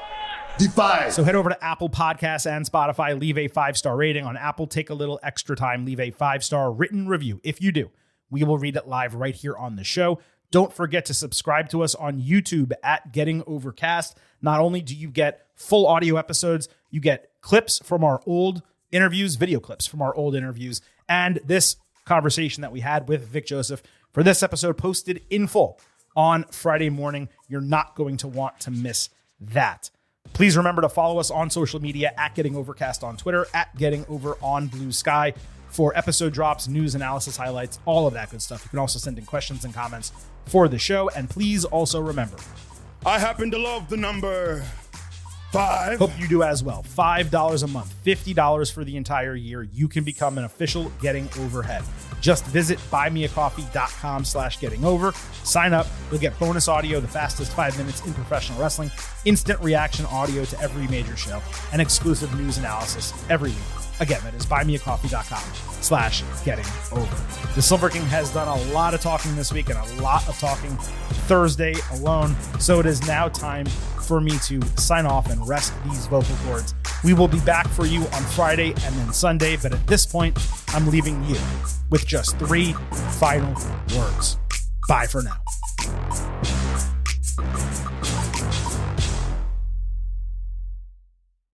the five. So head over to Apple Podcasts and Spotify, leave a 5-star rating. On Apple, take a little extra time, leave a 5-star written review. If you do, we will read it live right here on the show. Don't forget to subscribe to us on YouTube at Getting Overcast. Not only do you get full audio episodes, you get clips from our old interviews, video clips from our old interviews, and this conversation that we had with Vic Joseph for this episode posted in full on Friday morning. You're not going to want to miss that. Please remember to follow us on social media at Getting Overcast on Twitter, at Getting Over on Blue Sky for episode drops, news, analysis, highlights, all of that good stuff. You can also send in questions and comments for the show. And please also remember, I happen to love the number 5. Hope you do as well. $5 a month, $50 for the entire year. You can become an official Getting Overhead. Just visit buymeacoffee.com/gettingover. Sign up. You'll get bonus audio, the fastest 5 minutes in professional wrestling, instant reaction audio to every major show, and exclusive news analysis every week. Again, that is buymeacoffee.com/gettingover. The Silver King has done a lot of talking this week and a lot of talking Thursday alone. So it is now time for me to sign off and rest these vocal cords. We will be back for you on Friday and then Sunday. But at this point, I'm leaving you with just 3 final words. Bye for now.